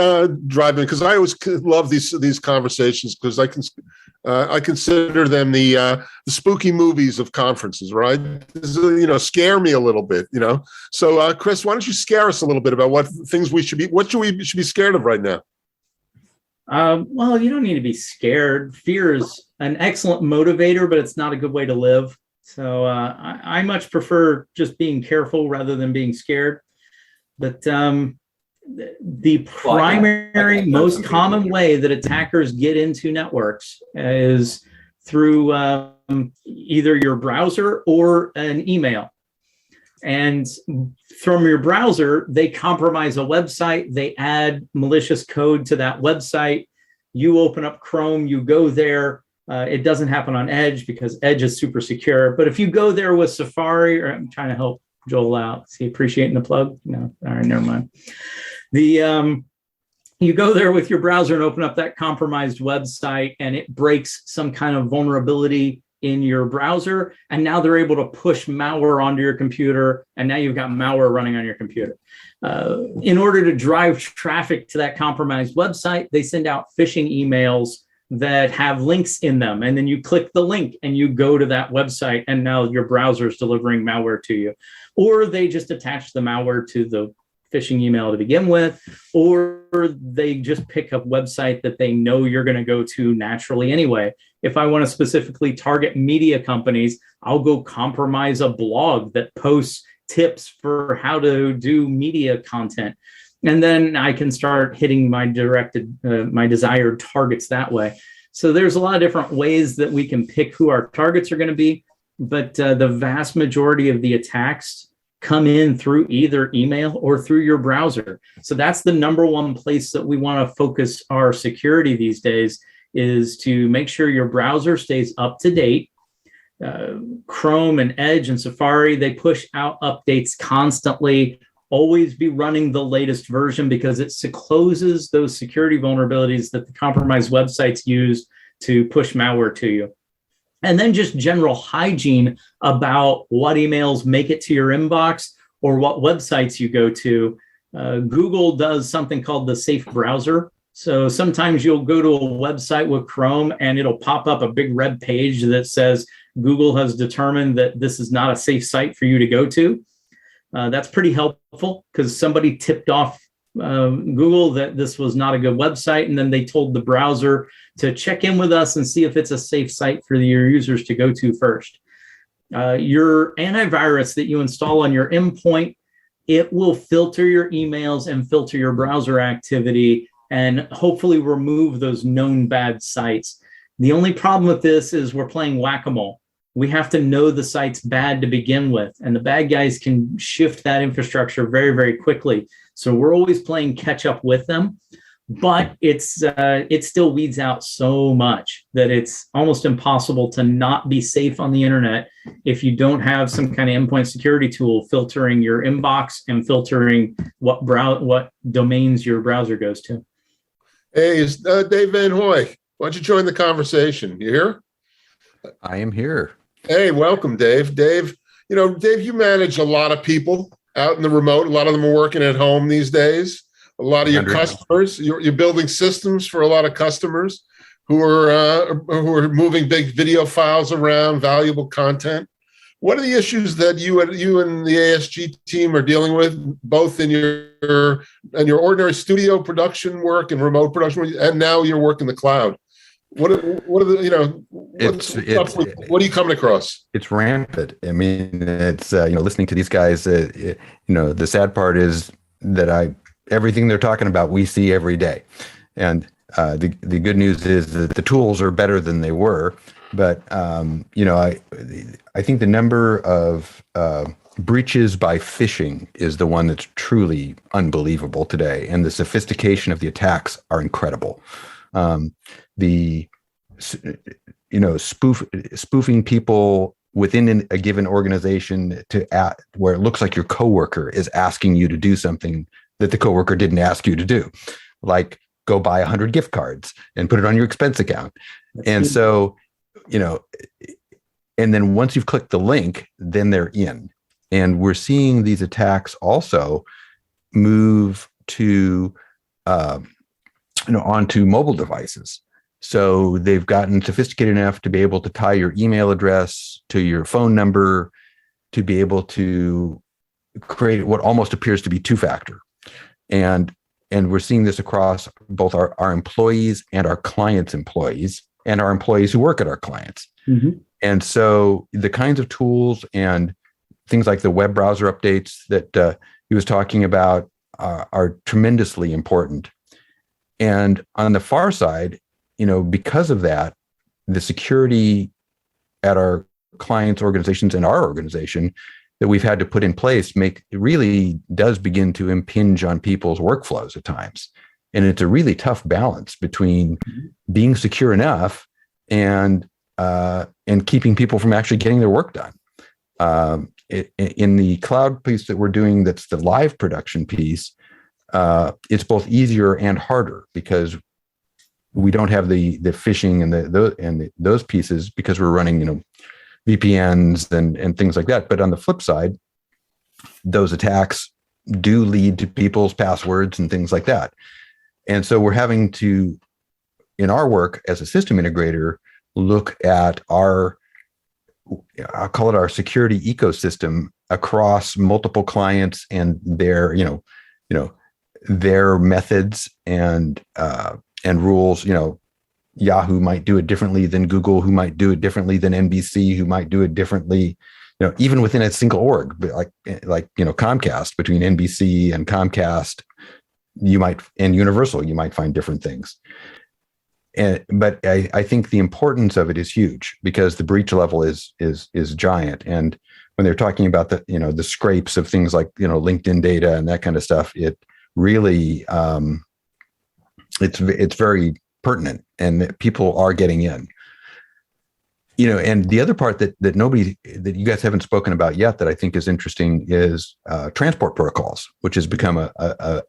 drive in, because I always love these conversations, because I consider them the spooky movies of conferences, right? Scare me a little bit, So, Chris, why don't you scare us a little bit about what things we should be scared of right now? Well, you don't need to be scared. Fear is an excellent motivator, but it's not a good way to live. So I much prefer just being careful rather than being scared. But the primary, most common way that attackers get into networks is through either your browser or an email. And from your browser, they compromise a website. They add malicious code to that website. You open up Chrome, you go there. It doesn't happen on Edge because Edge is super secure. But if you go there with Safari, or I'm trying to help Joel out, is he appreciating the plug? No, all right, never mind. You go there with your browser and open up that compromised website, and it breaks some kind of vulnerability in your browser. And now they're able to push malware onto your computer. And now you've got malware running on your computer. In order to drive traffic to that compromised website, they send out phishing emails that have links in them. And then you click the link and you go to that website, and now your browser is delivering malware to you. Or they just attach the malware to the phishing email to begin with, or they just pick a website that they know you're going to go to naturally anyway. If I want to specifically target media companies, I'll go compromise a blog that posts tips for how to do media content. And then I can start hitting my desired targets that way. So there's a lot of different ways that we can pick who our targets are going to be, but the vast majority of the attacks come in through either email or through your browser. So that's the number one place that we want to focus our security these days, is to make sure your browser stays up to date. Chrome and Edge and Safari, they push out updates constantly. Always be running the latest version, because it closes those security vulnerabilities that the compromised websites use to push malware to you. And then just general hygiene about what emails make it to your inbox or what websites you go to. Google does something called the safe browser. So sometimes you'll go to a website with Chrome and it'll pop up a big red page that says Google has determined that this is not a safe site for you to go to. That's pretty helpful, because somebody tipped off Google that this was not a good website, and then they told the browser to check in with us and see if it's a safe site for your users to go to first. Your antivirus that you install on your endpoint, it will filter your emails and filter your browser activity and hopefully remove those known bad sites. The only problem with this is we're playing whack-a-mole. We have to know the site's bad to begin with, and the bad guys can shift that infrastructure very, very quickly. So we're always playing catch up with them, but it still weeds out so much that it's almost impossible to not be safe on the internet if you don't have some kind of endpoint security tool filtering your inbox and filtering what domains your browser goes to. Hey, it's Dave Van Hoy. Why don't you join the conversation? You here? I am here. Hey, welcome, Dave. Dave Dave, you manage a lot of people out in the remote. A lot of them are working at home these days. A lot of your customers, you're building systems for a lot of customers who are moving big video files around, valuable content. What are the issues that you and the ASG team are dealing with, both in your ordinary studio production work and remote production, and now your work in the cloud? What are the what are you coming across? It's rampant. I mean, it's listening to these guys. The sad part is that everything they're talking about we see every day, and the good news is that the tools are better than they were. But I think the number of breaches by phishing is the one that's truly unbelievable today, and the sophistication of the attacks are incredible. Spoofing people within a given organization where it looks like your coworker is asking you to do something that the coworker didn't ask you to do, like go buy 100 gift cards and put it on your expense account. And so, and then once you've clicked the link, then they're in. And we're seeing these attacks also move to, onto mobile devices. So they've gotten sophisticated enough to be able to tie your email address to your phone number, to be able to create what almost appears to be two-factor. And we're seeing this across both our employees and our clients' employees and our employees who work at our clients. Mm-hmm. And so the kinds of tools and things like the web browser updates that he was talking about are tremendously important. And on the far side, because of that, the security at our clients' organizations and our organization that we've had to put in place it really does begin to impinge on people's workflows at times. And it's a really tough balance between being secure enough and keeping people from actually getting their work done. In the cloud piece that we're doing, that's the live production piece, it's both easier and harder because we don't have the phishing and those pieces because we're running, VPNs and things like that. But on the flip side, those attacks do lead to people's passwords and things like that. And so we're having to, in our work as a system integrator, look at I'll call it our security ecosystem across multiple clients and their methods and rules. Yahoo might do it differently than Google, who might do it differently than NBC, who might do it differently, even within a single org, like Comcast, between NBC and Comcast, and Universal, you might find different things. But I think the importance of it is huge because the breach level is giant. And when they're talking about the scrapes of things like, LinkedIn data and that kind of stuff, it really, it's very pertinent and people are getting in. And the other part that that you guys haven't spoken about yet that I think is interesting is transport protocols, which has become a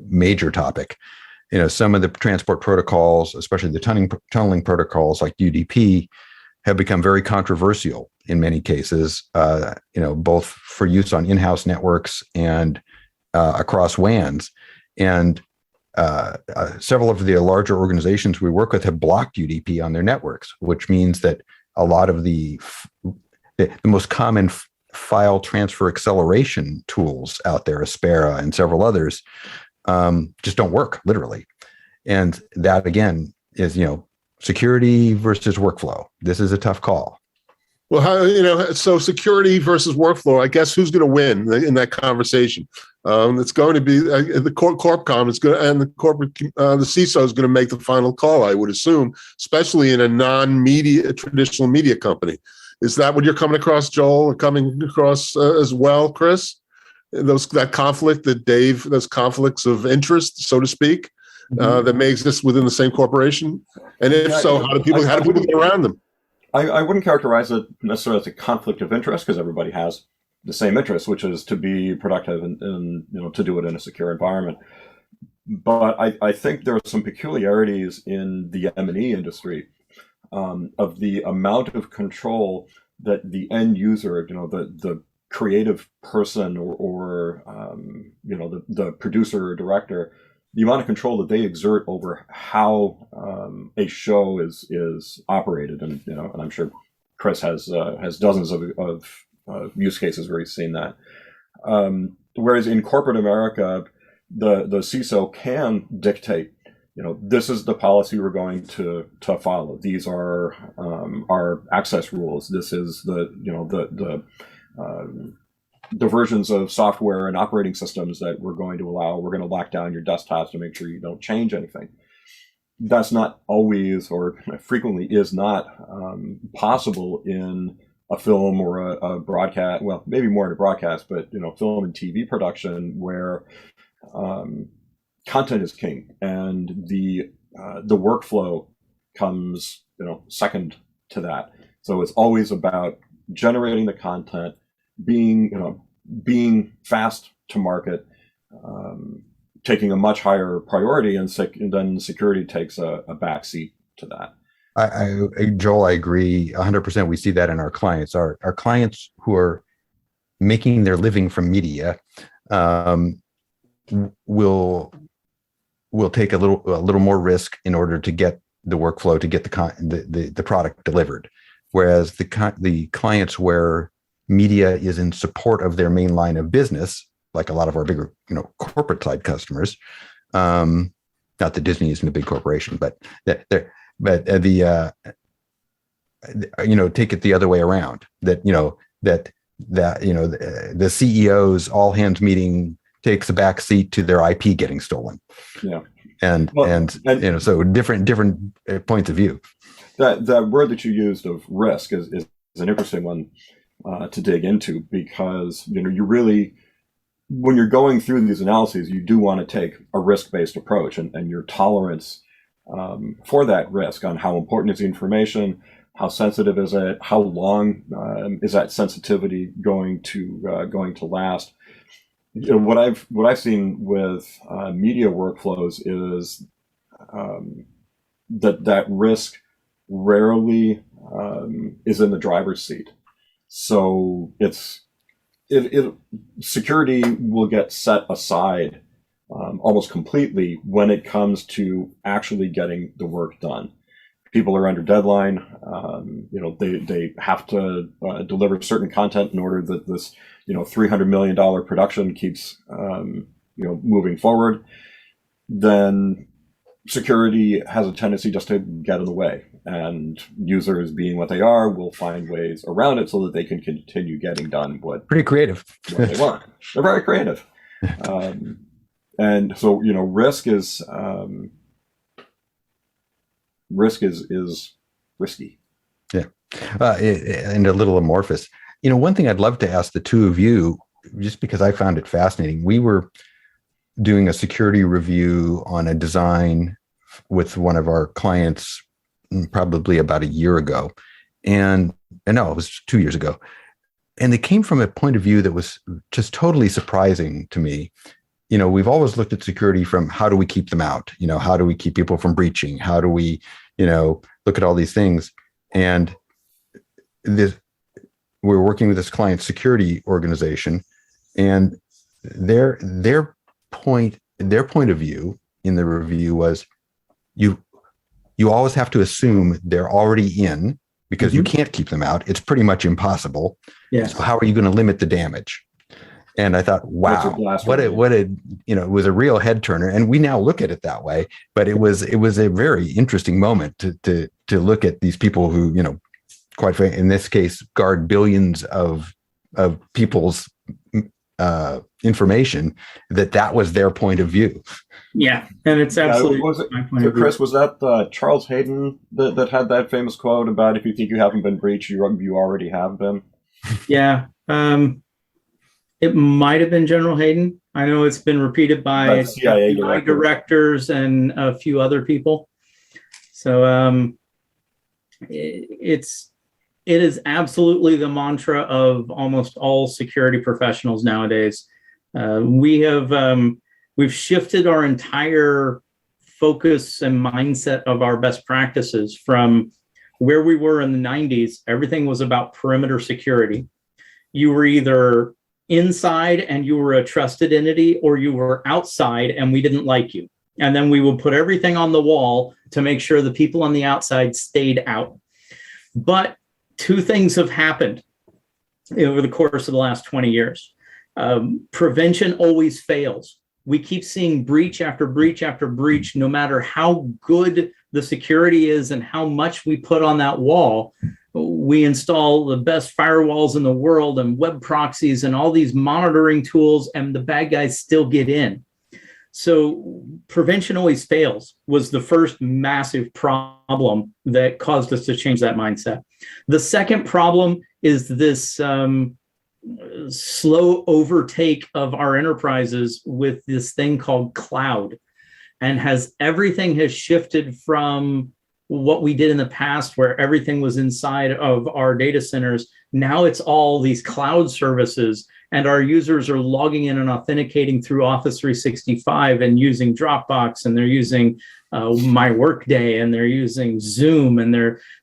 major topic. Some of the transport protocols, especially the tunneling protocols like UDP, have become very controversial in many cases, both for use on in-house networks and across WANs. And several of the larger organizations we work with have blocked UDP on their networks, which means that a lot of the most common file transfer acceleration tools out there, Aspera and several others, just don't work, literally. And that, again, is, security versus workflow. This is a tough call. Well, so security versus workflow, I guess who's going to win in that conversation? It's going to be the CorpCom is going to, and the corporate, the CISO is going to make the final call, I would assume, especially in a traditional media company. Is that what you're coming across, Joel, or coming across as well, Chris? Those conflicts of interest, so to speak, that may exist within the same corporation, and if so, how do people get around them? I wouldn't characterize it necessarily as a conflict of interest because everybody has the same interest, which is to be productive and to do it in a secure environment. But I think there are some peculiarities in the M&E industry of the amount of control that the end user, the creative person or the producer or director, the amount of control that they exert over how a show is operated, and and I'm sure Chris has dozens of use cases where he's seen that. Whereas in corporate America, the CISO can dictate, this is the policy we're going to follow. These are our access rules. This is the versions of software and operating systems that we're going to allow. We're going to lock down your desktops to make sure you don't change anything. That's not always, or frequently is not possible in a film or a broadcast. Well, maybe more in a broadcast, but film and TV production where content is king, and the workflow comes second to that. So it's always about generating the content, being fast to market, taking a much higher priority, and then security takes a backseat to that. Joel, I agree 100%. We see that in our clients. Our clients who are making their living from media will take a little more risk in order to get the workflow, to get the product delivered. Whereas the clients where media is in support of their main line of business, like a lot of our bigger corporate side customers, not that Disney isn't a big corporation, but take it the other way around, that the CEO's all hands meeting takes a back seat to their IP getting stolen. Yeah. And so different points of view. That word that you used of risk is an interesting one to dig into, because you really, when you're going through these analyses, you do want to take a risk-based approach, and your tolerance for that risk on how important is the information, how sensitive is it, how long is that sensitivity going to last. What I've seen with media workflows is that risk rarely is in the driver's seat. So security will get set aside almost completely when it comes to actually getting the work done. People are under deadline. They have to deliver certain content in order that this $300 million production keeps moving forward. Then security has a tendency just to get in the way, and users, being what they are, will find ways around it so that they can continue getting done pretty creative what they want. They're very creative. And so risk is risky. Yeah. And a little amorphous. One thing I'd love to ask the two of you, just because I found it fascinating. We were doing a security review on a design with one of our clients probably about a year ago. And no, it was 2 years ago. And it came from a point of view that was just totally surprising to me. We've always looked at security from how do we keep them out? How do we keep people from breaching? How do we, look at all these things? And we're working with this client security organization, and their point of view in the review was you always have to assume they're already in, because you can't keep them out. It's pretty much impossible. Yes. So how are you going to limit the damage? And I thought, wow, it was a real head turner. And we now look at it that way, but it was a very interesting moment to look at these people who, quite frankly, in this case, guard billions of people's information, that was their point of view. Yeah, and it's absolutely my point of view. Chris, was that Charles Hayden that had that famous quote about, if you think you haven't been breached, you already have been? Yeah, it might have been General Hayden. I know it's been repeated by CIA directors and a few other people. So it is absolutely the mantra of almost all security professionals nowadays. We've shifted our entire focus and mindset of our best practices from where we were in the 90s, everything was about perimeter security. You were either inside and you were a trusted entity, or you were outside and we didn't like you. And then we would put everything on the wall to make sure the people on the outside stayed out. But two things have happened over the course of the last 20 years. Prevention always fails. We keep seeing breach after breach after breach, no matter how good the security is and how much we put on that wall. We install the best firewalls in the world and web proxies and all these monitoring tools, and the bad guys still get in. So prevention always fails was the first massive problem that caused us to change that mindset. The second problem is this slow overtake of our enterprises with this thing called cloud, and everything has shifted from what we did in the past where everything was inside of our data centers. Now it's all these cloud services, and our users are logging in and authenticating through Office 365 and using Dropbox, and they're using My Workday, and they're using Zoom, and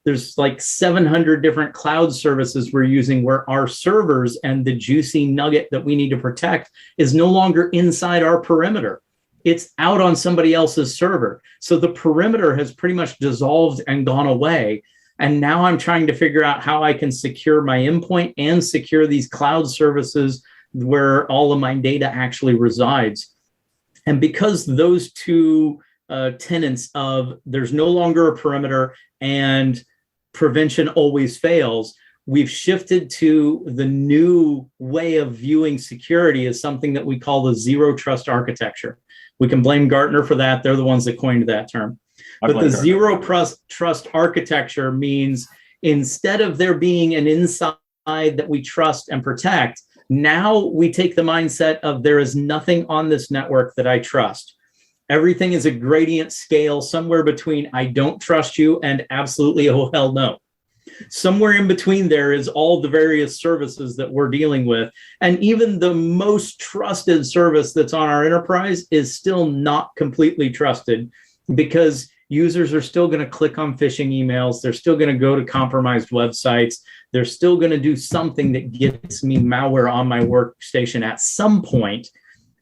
there's like 700 different cloud services we're using, where our servers and the juicy nugget that we need to protect is no longer inside our perimeter. It's out on somebody else's server. So the perimeter has pretty much dissolved and gone away. And now I'm trying to figure out how I can secure my endpoint and secure these cloud services where all of my data actually resides. And because those two tenets of there's no longer a perimeter and prevention always fails, we've shifted to the new way of viewing security as something that we call the zero trust architecture. We can blame Gartner for that. They're the ones that coined that term. But the zero trust architecture means instead of there being an inside that we trust and protect, now we take the mindset of there is nothing on this network that I trust. Everything is a gradient scale somewhere between I don't trust you and absolutely, oh hell no. Somewhere in between there is all the various services that we're dealing with. And even the most trusted service that's on our enterprise is still not completely trusted, because users are still going to click on phishing emails. They're still going to go to compromised websites. They're still going to do something that gets me malware on my workstation at some point.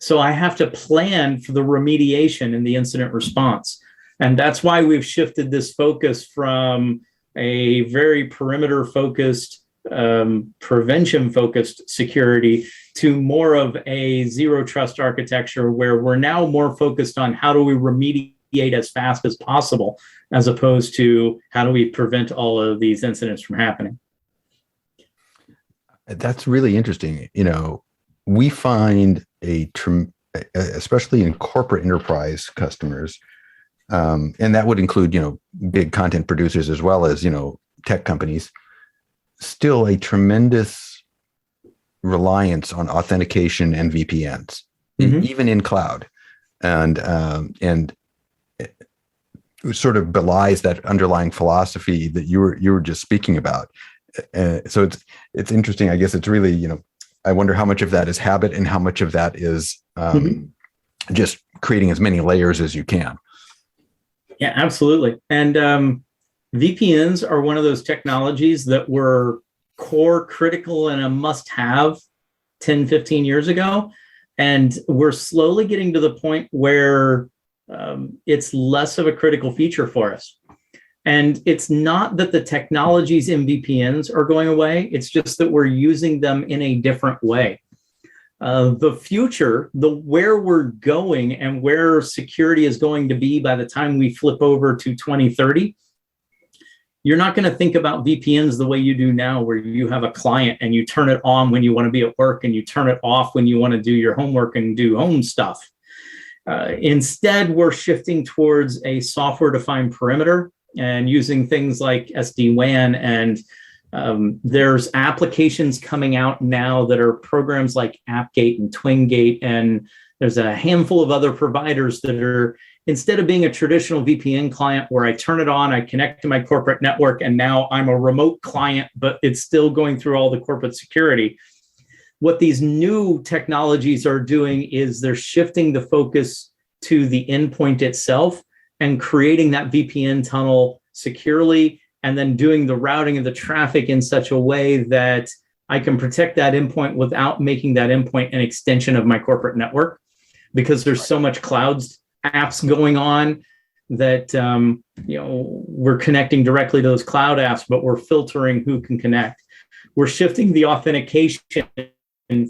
So I have to plan for the remediation and the incident response. And that's why we've shifted this focus from a very perimeter-focused, prevention-focused security to more of a zero-trust architecture, where we're now more focused on how do we remediate as fast as possible, as opposed to how do we prevent all of these incidents from happening. That's really interesting. You know, we find especially in corporate enterprise customers, and that would include, big content producers as well as, tech companies, still a tremendous reliance on authentication and VPNs, even in cloud. And it sort of belies that underlying philosophy that you were just speaking about. So it's interesting. I guess it's really, I wonder how much of that is habit and how much of that is just creating as many layers as you can. Yeah, absolutely. And VPNs are one of those technologies that were core critical and a must-have 10, 15 years ago. And we're slowly getting to the point where it's less of a critical feature for us. And it's not that the technologies in VPNs are going away. It's just that we're using them in a different way. The future, where we're going and where security is going to be by the time we flip over to 2030, you're not going to think about VPNs the way you do now, where you have a client and you turn it on when you want to be at work and you turn it off when you want to do your homework and do home stuff. Instead, we're shifting towards a software-defined perimeter and using things like SD-WAN, and there's applications coming out now that are programs like AppGate and TwinGate, and there's a handful of other providers that are, instead of being a traditional VPN client where I turn it on, I connect to my corporate network, and now I'm a remote client, but it's still going through all the corporate security. What these new technologies are doing is they're shifting the focus to the endpoint itself and creating that VPN tunnel securely and then doing the routing of the traffic in such a way that I can protect that endpoint without making that endpoint an extension of my corporate network, because there's so much cloud apps going on that we're connecting directly to those cloud apps, but we're filtering who can connect. We're shifting the authentication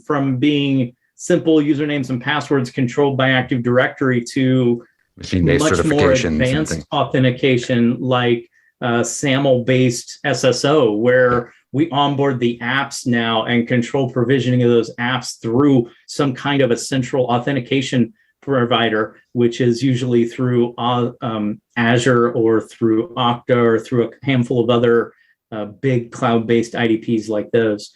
from being simple usernames and passwords controlled by Active Directory to machine-based much more certifications, advanced authentication, like SAML-based SSO, where we onboard the apps now and control provisioning of those apps through some kind of a central authentication provider, which is usually through Azure or through Okta or through a handful of other big cloud-based IDPs like those.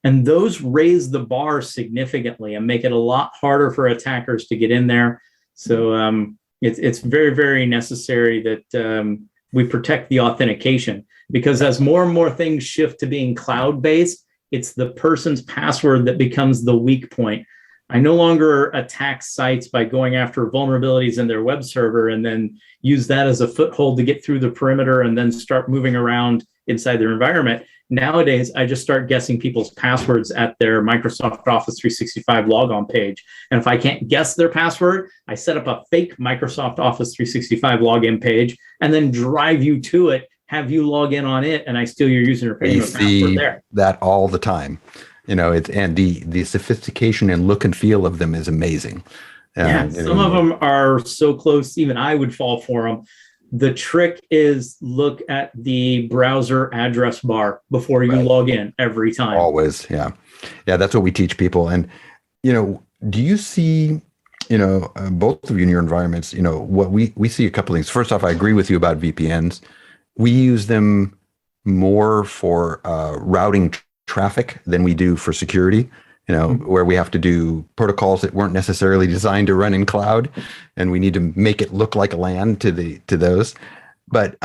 And those raise the bar significantly and make it a lot harder for attackers to get in there. So it's very, very necessary that we protect the authentication, because as more and more things shift to being cloud-based, it's the person's password that becomes the weak point. I no longer attack sites by going after vulnerabilities in their web server and then use that as a foothold to get through the perimeter and then start moving around inside their environment. Nowadays, I just start guessing people's passwords at their Microsoft Office 365 logon page. And if I can't guess their password, I set up a fake Microsoft Office 365 login page and then drive you to it, have you log in on it, and I steal your username and password there. That all the time. And the sophistication and look and feel of them is amazing. Some of them are so close, even I would fall for them. The trick is look at the browser address bar before you log in every time. Always, yeah. That's what we teach people. And do you see, both of you in your environments, what we see a couple things. First off, I agree with you about VPNs. We use them more for routing traffic than we do for security, where we have to do protocols that weren't necessarily designed to run in cloud, and we need to make it look like a LAN to those. But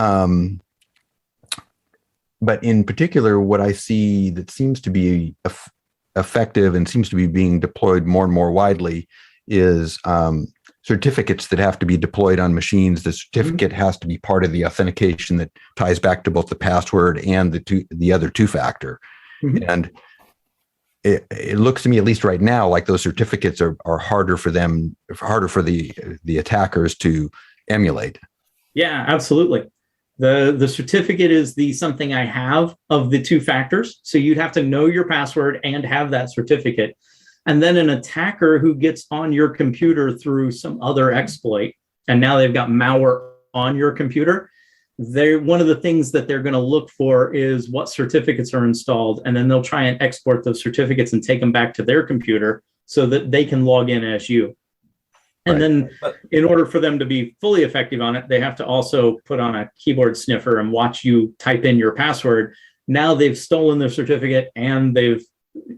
in particular, what I see that seems to be effective and seems to be being deployed more and more widely is certificates that have to be deployed on machines. The certificate has to be part of the authentication that ties back to both the password and the other two-factor. And it looks to me, at least right now, like those certificates are harder for the attackers to emulate. Yeah, absolutely. The certificate is the something I have of the two factors. So you'd have to know your password and have that certificate. And then an attacker who gets on your computer through some other exploit, and now they've got malware on your computer, one of the things that they're going to look for is what certificates are installed, and then they'll try and export those certificates and take them back to their computer so that they can log in as you. And then in order for them to be fully effective on it, they have to also put on a keyboard sniffer and watch you type in your password. Now they've stolen their certificate and they've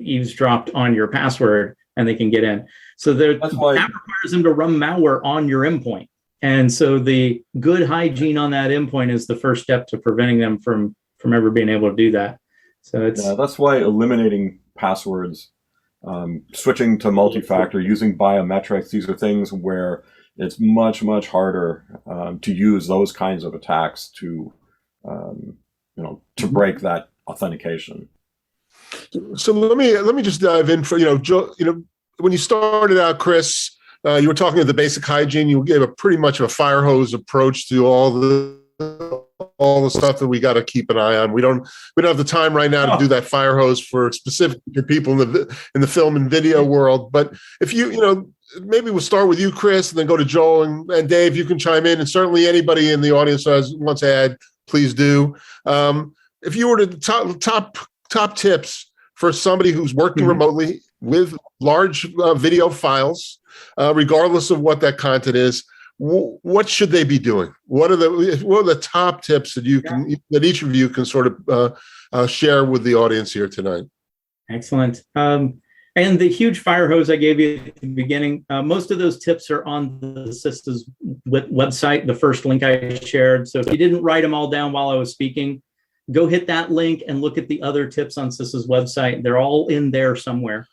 eavesdropped on your password and they can get in. So that requires them to run malware on your endpoint. And so the good hygiene on that endpoint is the first step to preventing them from ever being able to do that. So that's why eliminating passwords, switching to multi-factor, using biometrics, these are things where it's much, much harder to use those kinds of attacks to break that authentication. So let me just dive in for when you started out, Chris. You were talking about the basic hygiene. You gave a pretty much of a fire hose approach to all the stuff that we got to keep an eye on. We don't have the time right now to do that fire hose for specific people in the film and video world. But if maybe we'll start with you, Chris, and then go to Joel and Dave. You can chime in, and certainly anybody in the audience who wants to add, please do. If you were to top tips for somebody who's working remotely with large video files, regardless of what that content is, what should they be doing? What are the top tips that each of you can sort of share with the audience here tonight? Excellent. And the huge fire hose I gave you at the beginning, most of those tips are on the SIS's website, the first link I shared. So if you didn't write them all down while I was speaking, go hit that link and look at the other tips on SIS's website. They're all in there somewhere.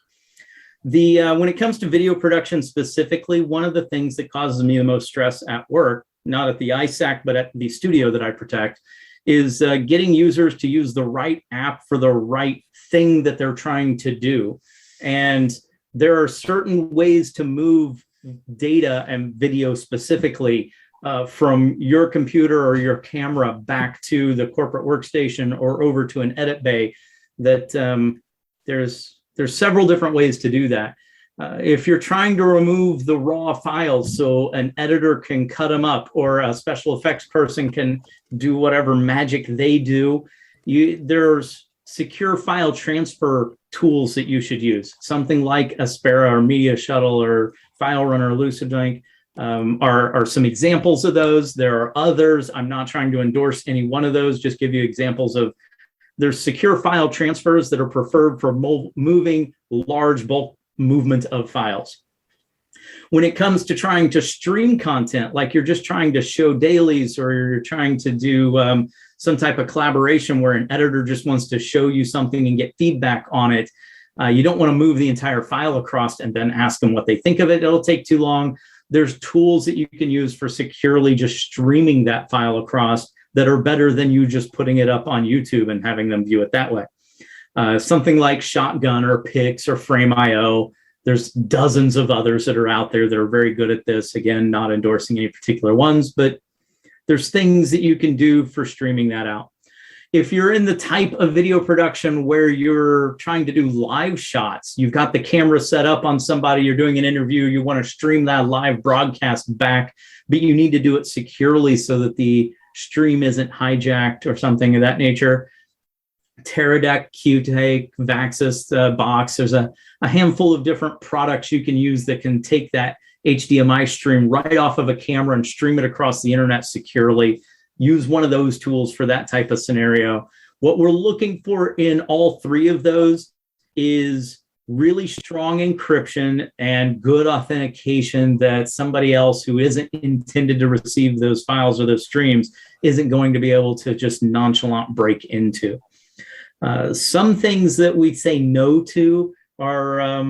When it comes to video production specifically, one of the things that causes me the most stress at work, not at the ME-ISAC, but at the studio that I protect, is getting users to use the right app for the right thing that they're trying to do. And there are certain ways to move data and video specifically from your computer or your camera back to the corporate workstation or over to an edit bay, that there's several different ways to do that. If you're trying to remove the raw files so an editor can cut them up, or a special effects person can do whatever magic they do, there's secure file transfer tools that you should use. Something like Aspera or Media Shuttle or File Runner or LucidLink are some examples of those. There are others. I'm not trying to endorse any one of those, just give you examples of, there's secure file transfers that are preferred for moving large bulk movement of files. When it comes to trying to stream content, like you're just trying to show dailies, or you're trying to do some type of collaboration where an editor just wants to show you something and get feedback on it, you don't want to move the entire file across and then ask them what they think of it. It'll take too long. There's tools that you can use for securely just streaming that file across that are better than you just putting it up on YouTube and having them view it that way. Something like Shotgun or Pix or Frame.io. There's dozens of others that are out there that are very good at this. Again, not endorsing any particular ones, but there's things that you can do for streaming that out. If you're in the type of video production where you're trying to do live shots, you've got the camera set up on somebody, you're doing an interview, you want to stream that live broadcast back, but you need to do it securely so that the stream isn't hijacked or something of that nature. Teradek, Qtake, Vaxis, Box. There's a handful of different products you can use that can take that HDMI stream right off of a camera and stream it across the internet securely. Use one of those tools for that type of scenario. What we're looking for in all three of those is really strong encryption and good authentication that somebody else who isn't intended to receive those files or those streams isn't going to be able to just nonchalant break into. Some things that we say no to are,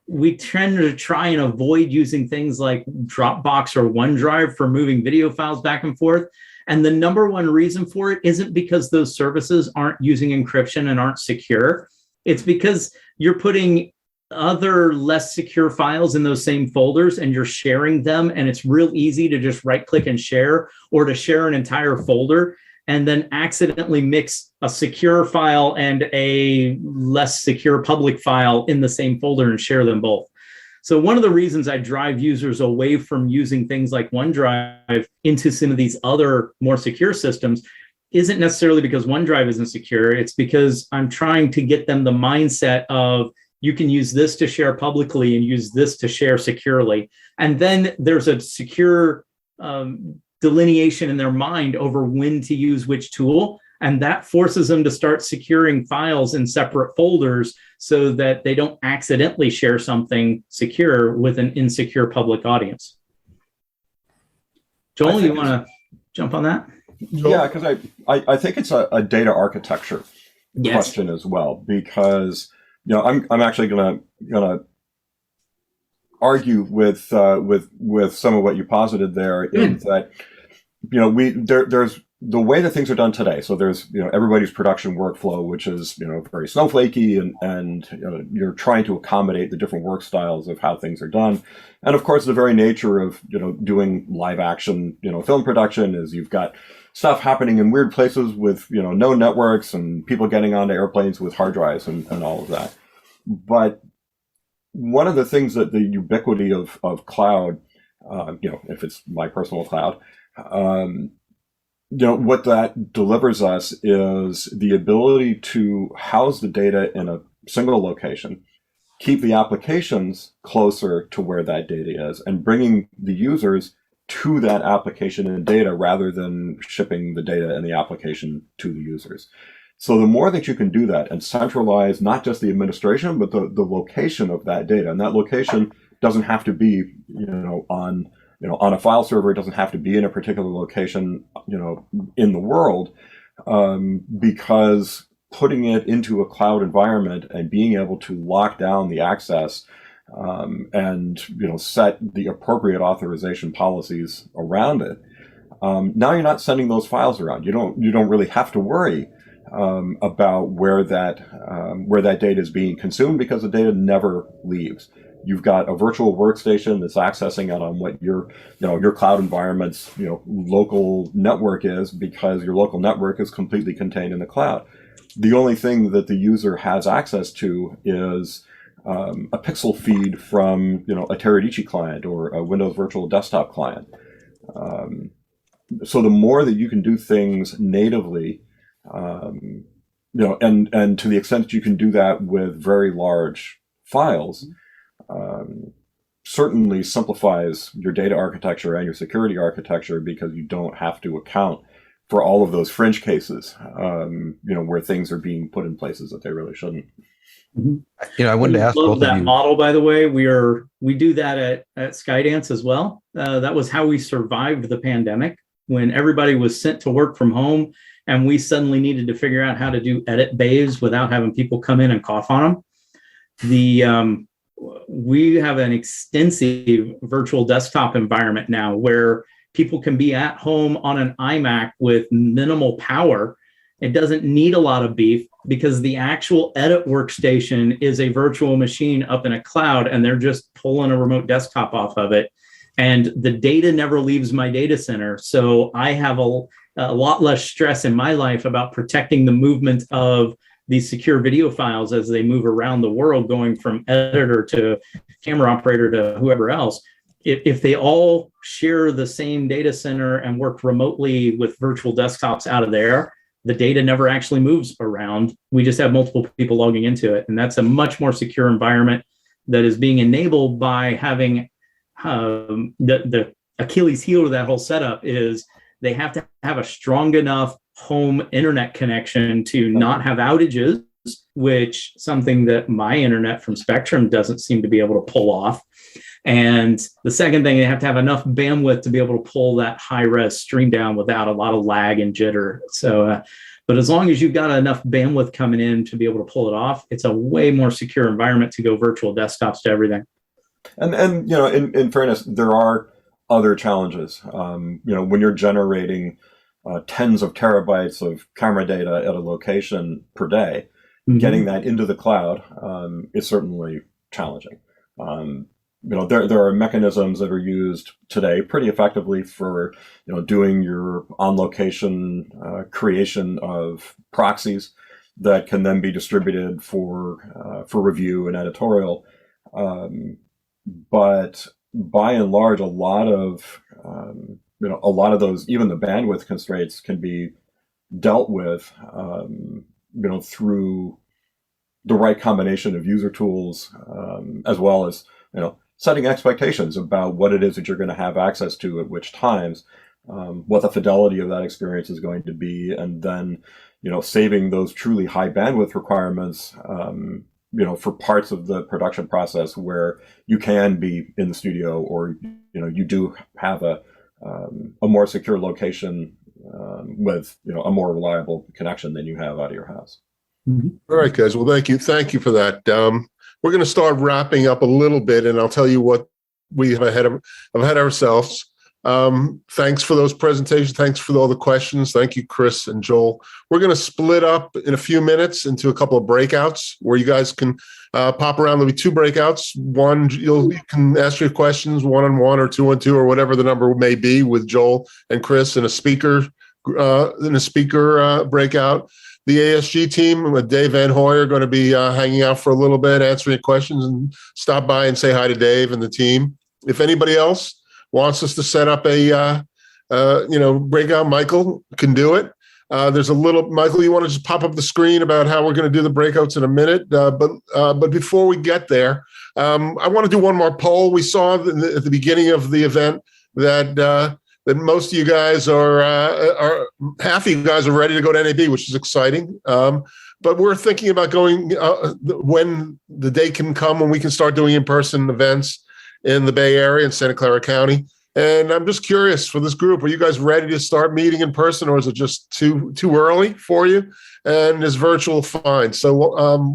we tend to try and avoid using things like Dropbox or OneDrive for moving video files back and forth. And the number one reason for it isn't because those services aren't using encryption and aren't secure. It's because you're putting other less secure files in those same folders and you're sharing them. And it's real easy to just right click and share, or to share an entire folder and then accidentally mix a secure file and a less secure public file in the same folder and share them both. So one of the reasons I drive users away from using things like OneDrive into some of these other more secure systems isn't necessarily because OneDrive isn't secure. It's because I'm trying to get them the mindset of, you can use this to share publicly and use this to share securely. And then there's a secure delineation in their mind over when to use which tool. And that forces them to start securing files in separate folders so that they don't accidentally share something secure with an insecure public audience. Joel, you want to jump on that? Yeah, because I think it's a data architecture question as well, because I'm actually gonna argue with some of what you posited there, in that there's the way that things are done today. So there's everybody's production workflow, which is very snowflakey, and you're trying to accommodate the different work styles of how things are done. And of course, the very nature of doing live action film production is you've got stuff happening in weird places with no networks and people getting onto airplanes with hard drives and all of that. But one of the things that the ubiquity of cloud, if it's my personal cloud, what that delivers us is the ability to house the data in a single location, keep the applications closer to where that data is, and bringing the users to that application and data rather than shipping the data and the application to the users. So the more that you can do that and centralize not just the administration, but the location of that data, and that location doesn't have to be on a file server. It doesn't have to be in a particular location in the world, because putting it into a cloud environment and being able to lock down the access and set the appropriate authorization policies around it Now you're not sending those files around. You don't really have to worry about where that data is being consumed, because the data never leaves. You've got a virtual workstation that's accessing it on what your cloud environment's local network is, because your local network is completely contained in the cloud. The only thing that the user has access to is a pixel feed from a Teradata client or a Windows Virtual Desktop client. So the more that you can do things natively, and to the extent that you can do that with very large files, certainly simplifies your data architecture and your security architecture, because you don't have to account for all of those fringe cases, where things are being put in places that they really shouldn't. I wanted to ask both that of you. model, by the way. We do that at Skydance as well. That was how we survived the pandemic, when everybody was sent to work from home, and we suddenly needed to figure out how to do edit bays without having people come in and cough on them. We have an extensive virtual desktop environment now where people can be at home on an iMac with minimal power. It doesn't need a lot of beef, because the actual edit workstation is a virtual machine up in a cloud, and they're just pulling a remote desktop off of it. And the data never leaves my data center. So I have a lot less stress in my life about protecting the movement of these secure video files as they move around the world, going from editor to camera operator to whoever else. If they all share the same data center and work remotely with virtual desktops out of there, the data never actually moves around. We just have multiple people logging into it. And that's a much more secure environment that is being enabled by having the Achilles heel to that whole setup is they have to have a strong enough home internet connection to not have outages, which something that my internet from Spectrum doesn't seem to be able to pull off. And the second thing, they have to have enough bandwidth to be able to pull that high res stream down without a lot of lag and jitter. So, but as long as you've got enough bandwidth coming in to be able to pull it off, it's a way more secure environment to go virtual desktops to everything. And in fairness, there are other challenges. When you're generating tens of terabytes of camera data at a location per day, getting that into the cloud is certainly challenging. There are mechanisms that are used today pretty effectively for doing your on-location creation of proxies that can then be distributed for review and editorial. But by and large, a lot of those, even the bandwidth constraints, can be dealt with through the right combination of user tools, as well as setting expectations about what it is that you're going to have access to at which times, what the fidelity of that experience is going to be, and then saving those truly high bandwidth requirements for parts of the production process where you can be in the studio, or you do have a more secure location with a more reliable connection than you have out of your house. All right, guys. Well, thank you for that. We're going to start wrapping up a little bit, and I'll tell you what we have ahead ourselves. Thanks for those presentations. Thanks for all the questions. Thank you, Chris and Joel. We're going to split up in a few minutes into a couple of breakouts where you guys can pop around. There'll be two breakouts. One, you can ask your questions one-on-one or two-on-two or whatever the number may be with Joel and Chris in a speaker breakout. The ASG team with Dave Van Hoy are going to be hanging out for a little bit, answering questions, and stop by and say hi to Dave and the team. If anybody else wants us to set up a breakout, Michael can do it. Michael, you want to just pop up the screen about how we're going to do the breakouts in a minute. But before we get there, I want to do one more poll. We saw at the beginning of the event that most of you guys are half of you guys are ready to go to NAB, which is exciting. But we're thinking about going when the day can come when we can start doing in-person events in the Bay Area in Santa Clara County. And I'm just curious, for this group, are you guys ready to start meeting in person, or is it just too early for you? And is virtual fine? So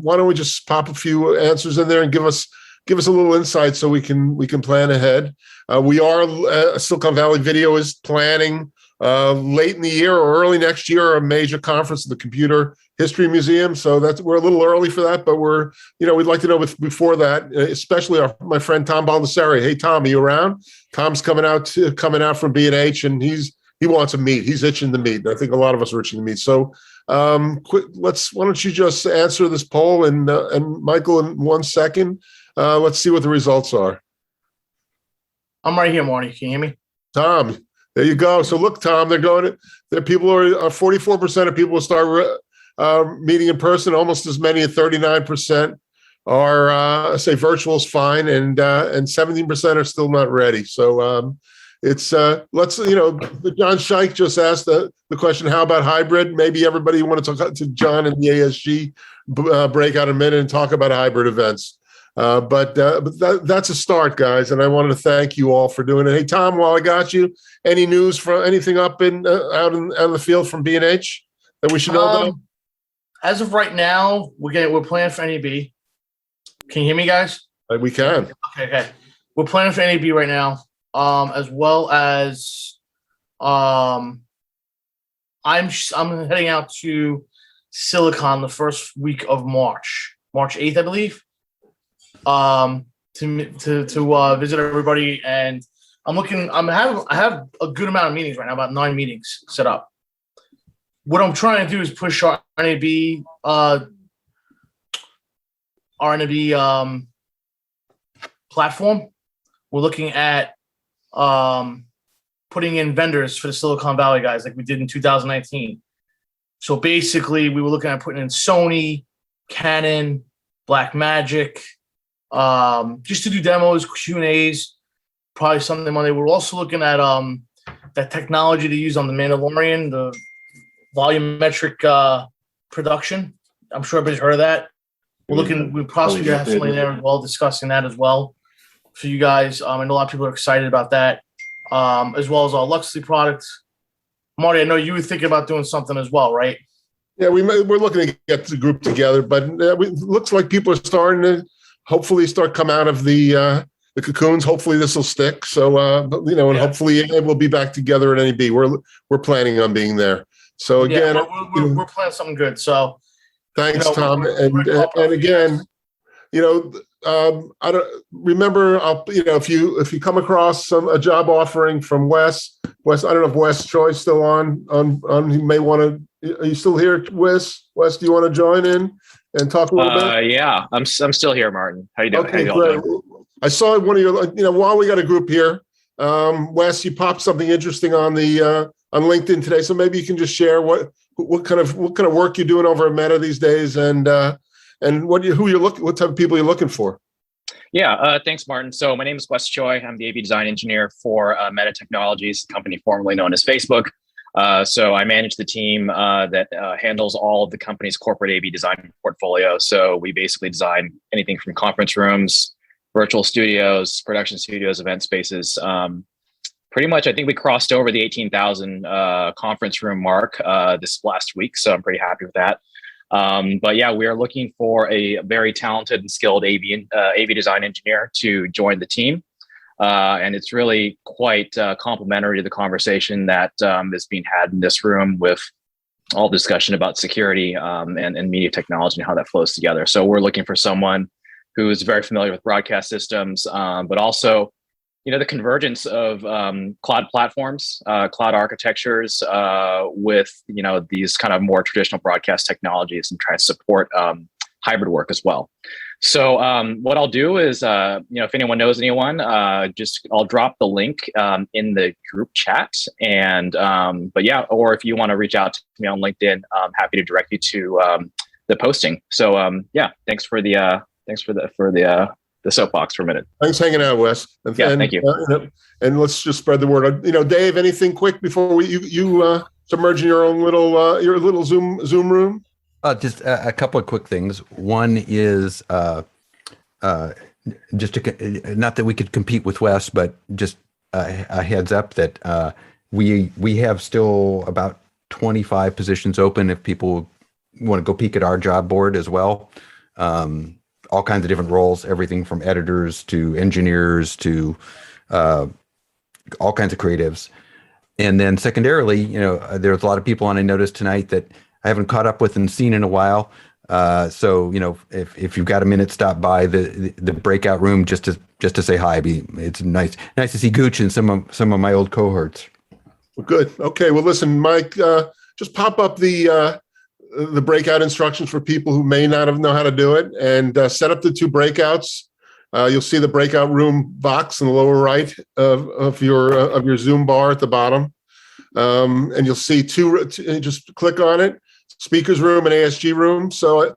why don't we just pop a few answers in there and give us a little insight so we can plan ahead. Silicon Valley Video is planning late in the year or early next year, a major conference at the Computer History Museum. So we're a little early for that, but we'd like to know before that, especially my friend Tom Baldessari. Hey, Tom, are you around? Tom's coming out from B&H, and he wants to meet. He's itching to meet. I think a lot of us are itching to meet. So why don't you just answer this poll, and Michael, in 1 second, let's see what the results are. I'm right here, Marty. Can you hear me? Tom, there you go. So look, Tom, people are 44% of people will start meeting in person. Almost as many at 39% are say virtual is fine, and 17% are still not ready. So it's John Scheich just asked the question, how about hybrid? Maybe everybody want to talk to John in the ASG breakout in a minute and talk about hybrid events. But that's a start, guys, and I wanted to thank you all for doing it. Hey, Tom, while I got you, any news from anything up out in the field from B&H that we should know about? As of right now, we're planning for NAB. Can you hear me, guys? We can. Okay. We're planning for NAB right now, as well as I'm heading out to Silicon the first week of March 8th, I believe. To visit everybody, and I have a good amount of meetings right now, about 9 meetings set up. What I'm trying to do is push our NAB platform. We're looking at putting in vendors for the Silicon Valley guys like we did in 2019. So basically, we were looking at putting in Sony, Canon, Blackmagic, just to do demos, Q&As, probably Sunday, Monday. We're also looking at that technology to use on the Mandalorian, the volumetric production. I'm sure everybody's heard of that. We possibly have somebody there as well discussing that as well for you guys. I know a lot of people are excited about that, as well as our Luxley products. Marty, I know you were thinking about doing something as well, right? Yeah, we're looking to get the group together, but it looks like people are starting to hopefully come out of the cocoons. Hopefully this will stick. So, and hopefully we'll be back together at NAB. We're planning on being there. So again, we're planning something good. So thanks, Tom. And again, I don't remember. If you come across a job offering from Wes, I don't know if Wes Choi is still on. He may want to. Are you still here, Wes? Wes, do you want to join in and talk a little bit? Yeah, I'm still here, Martin. How you doing? Okay, great. I saw one of your. While we got a group here, Wes, you popped something interesting on LinkedIn today. So maybe you can just share what kind of work you're doing over at Meta these days, and what type of people you're looking for. Yeah, thanks, Martin. So my name is Wes Choi. I'm the AV design engineer for Meta Technologies, a company formerly known as Facebook. So I manage the team that handles all of the company's corporate AV design portfolio. So we basically design anything from conference rooms, virtual studios, production studios, event spaces. Pretty much, I think we crossed over the 18,000 conference room mark this last week. So I'm pretty happy with that. But yeah, we are looking for a very talented and skilled AV design engineer to join the team. And it's really quite complementary to the conversation that is being had in this room with all discussion about security and media technology and how that flows together. So we're looking for someone who is very familiar with broadcast systems, but also, the convergence of cloud platforms, cloud architectures with, these kind of more traditional broadcast technologies, and try to support hybrid work as well. So what I'll do is, if anyone knows anyone, I'll drop the link in the group chat. And or if you want to reach out to me on LinkedIn, I'm happy to direct you to the posting. So thanks for the soapbox for a minute. Thanks for hanging out, Wes. Thank you. And let's just spread the word. Dave, anything quick before you submerge in your little Zoom room? Just a couple of quick things. One is just not that we could compete with Wes, but just a heads up that we have still about 25 positions open if people want to go peek at our job board as well. All kinds of different roles, everything from editors to engineers to all kinds of creatives. And then secondarily, there's a lot of people on I noticed tonight that I haven't caught up with and seen in a while. So, if you've got a minute, stop by the breakout room just to say hi. It's nice to see Gooch and some of my old cohorts. Well, good. Okay. Well, listen, Mike, just pop up the breakout instructions for people who may not know how to do it, and set up the 2 breakouts. You'll see the breakout room box in the lower right of your Zoom bar at the bottom, and you'll see 2. Just click on it: speakers room and ASG room. So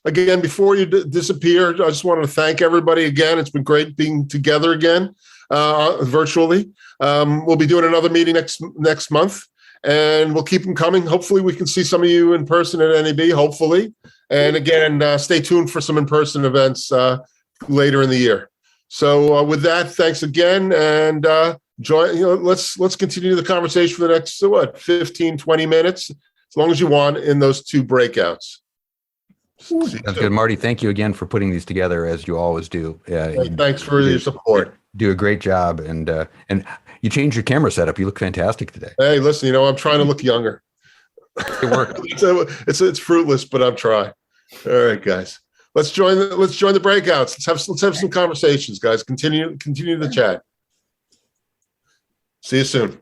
again, before you disappear, I just wanted to thank everybody again. It's been great being together again virtually. We'll be doing another meeting next month, and we'll keep them coming. Hopefully, we can see some of you in person at NAB. Hopefully, and again, stay tuned for some in-person events later in the year. So with that, thanks again, and let's continue the conversation for the next 15, 20 minutes, as long as you want, in those 2 breakouts. Sounds good, Marty. Thank you again for putting these together, as you always do. Thanks for your support. Do a great job, and you changed your camera setup. You look fantastic today. Hey, listen, I'm trying to look younger. It worked. It's fruitless, but I'm trying. All right, guys. Let's join the breakouts. Let's have some conversations, guys. Continue the chat. See you soon.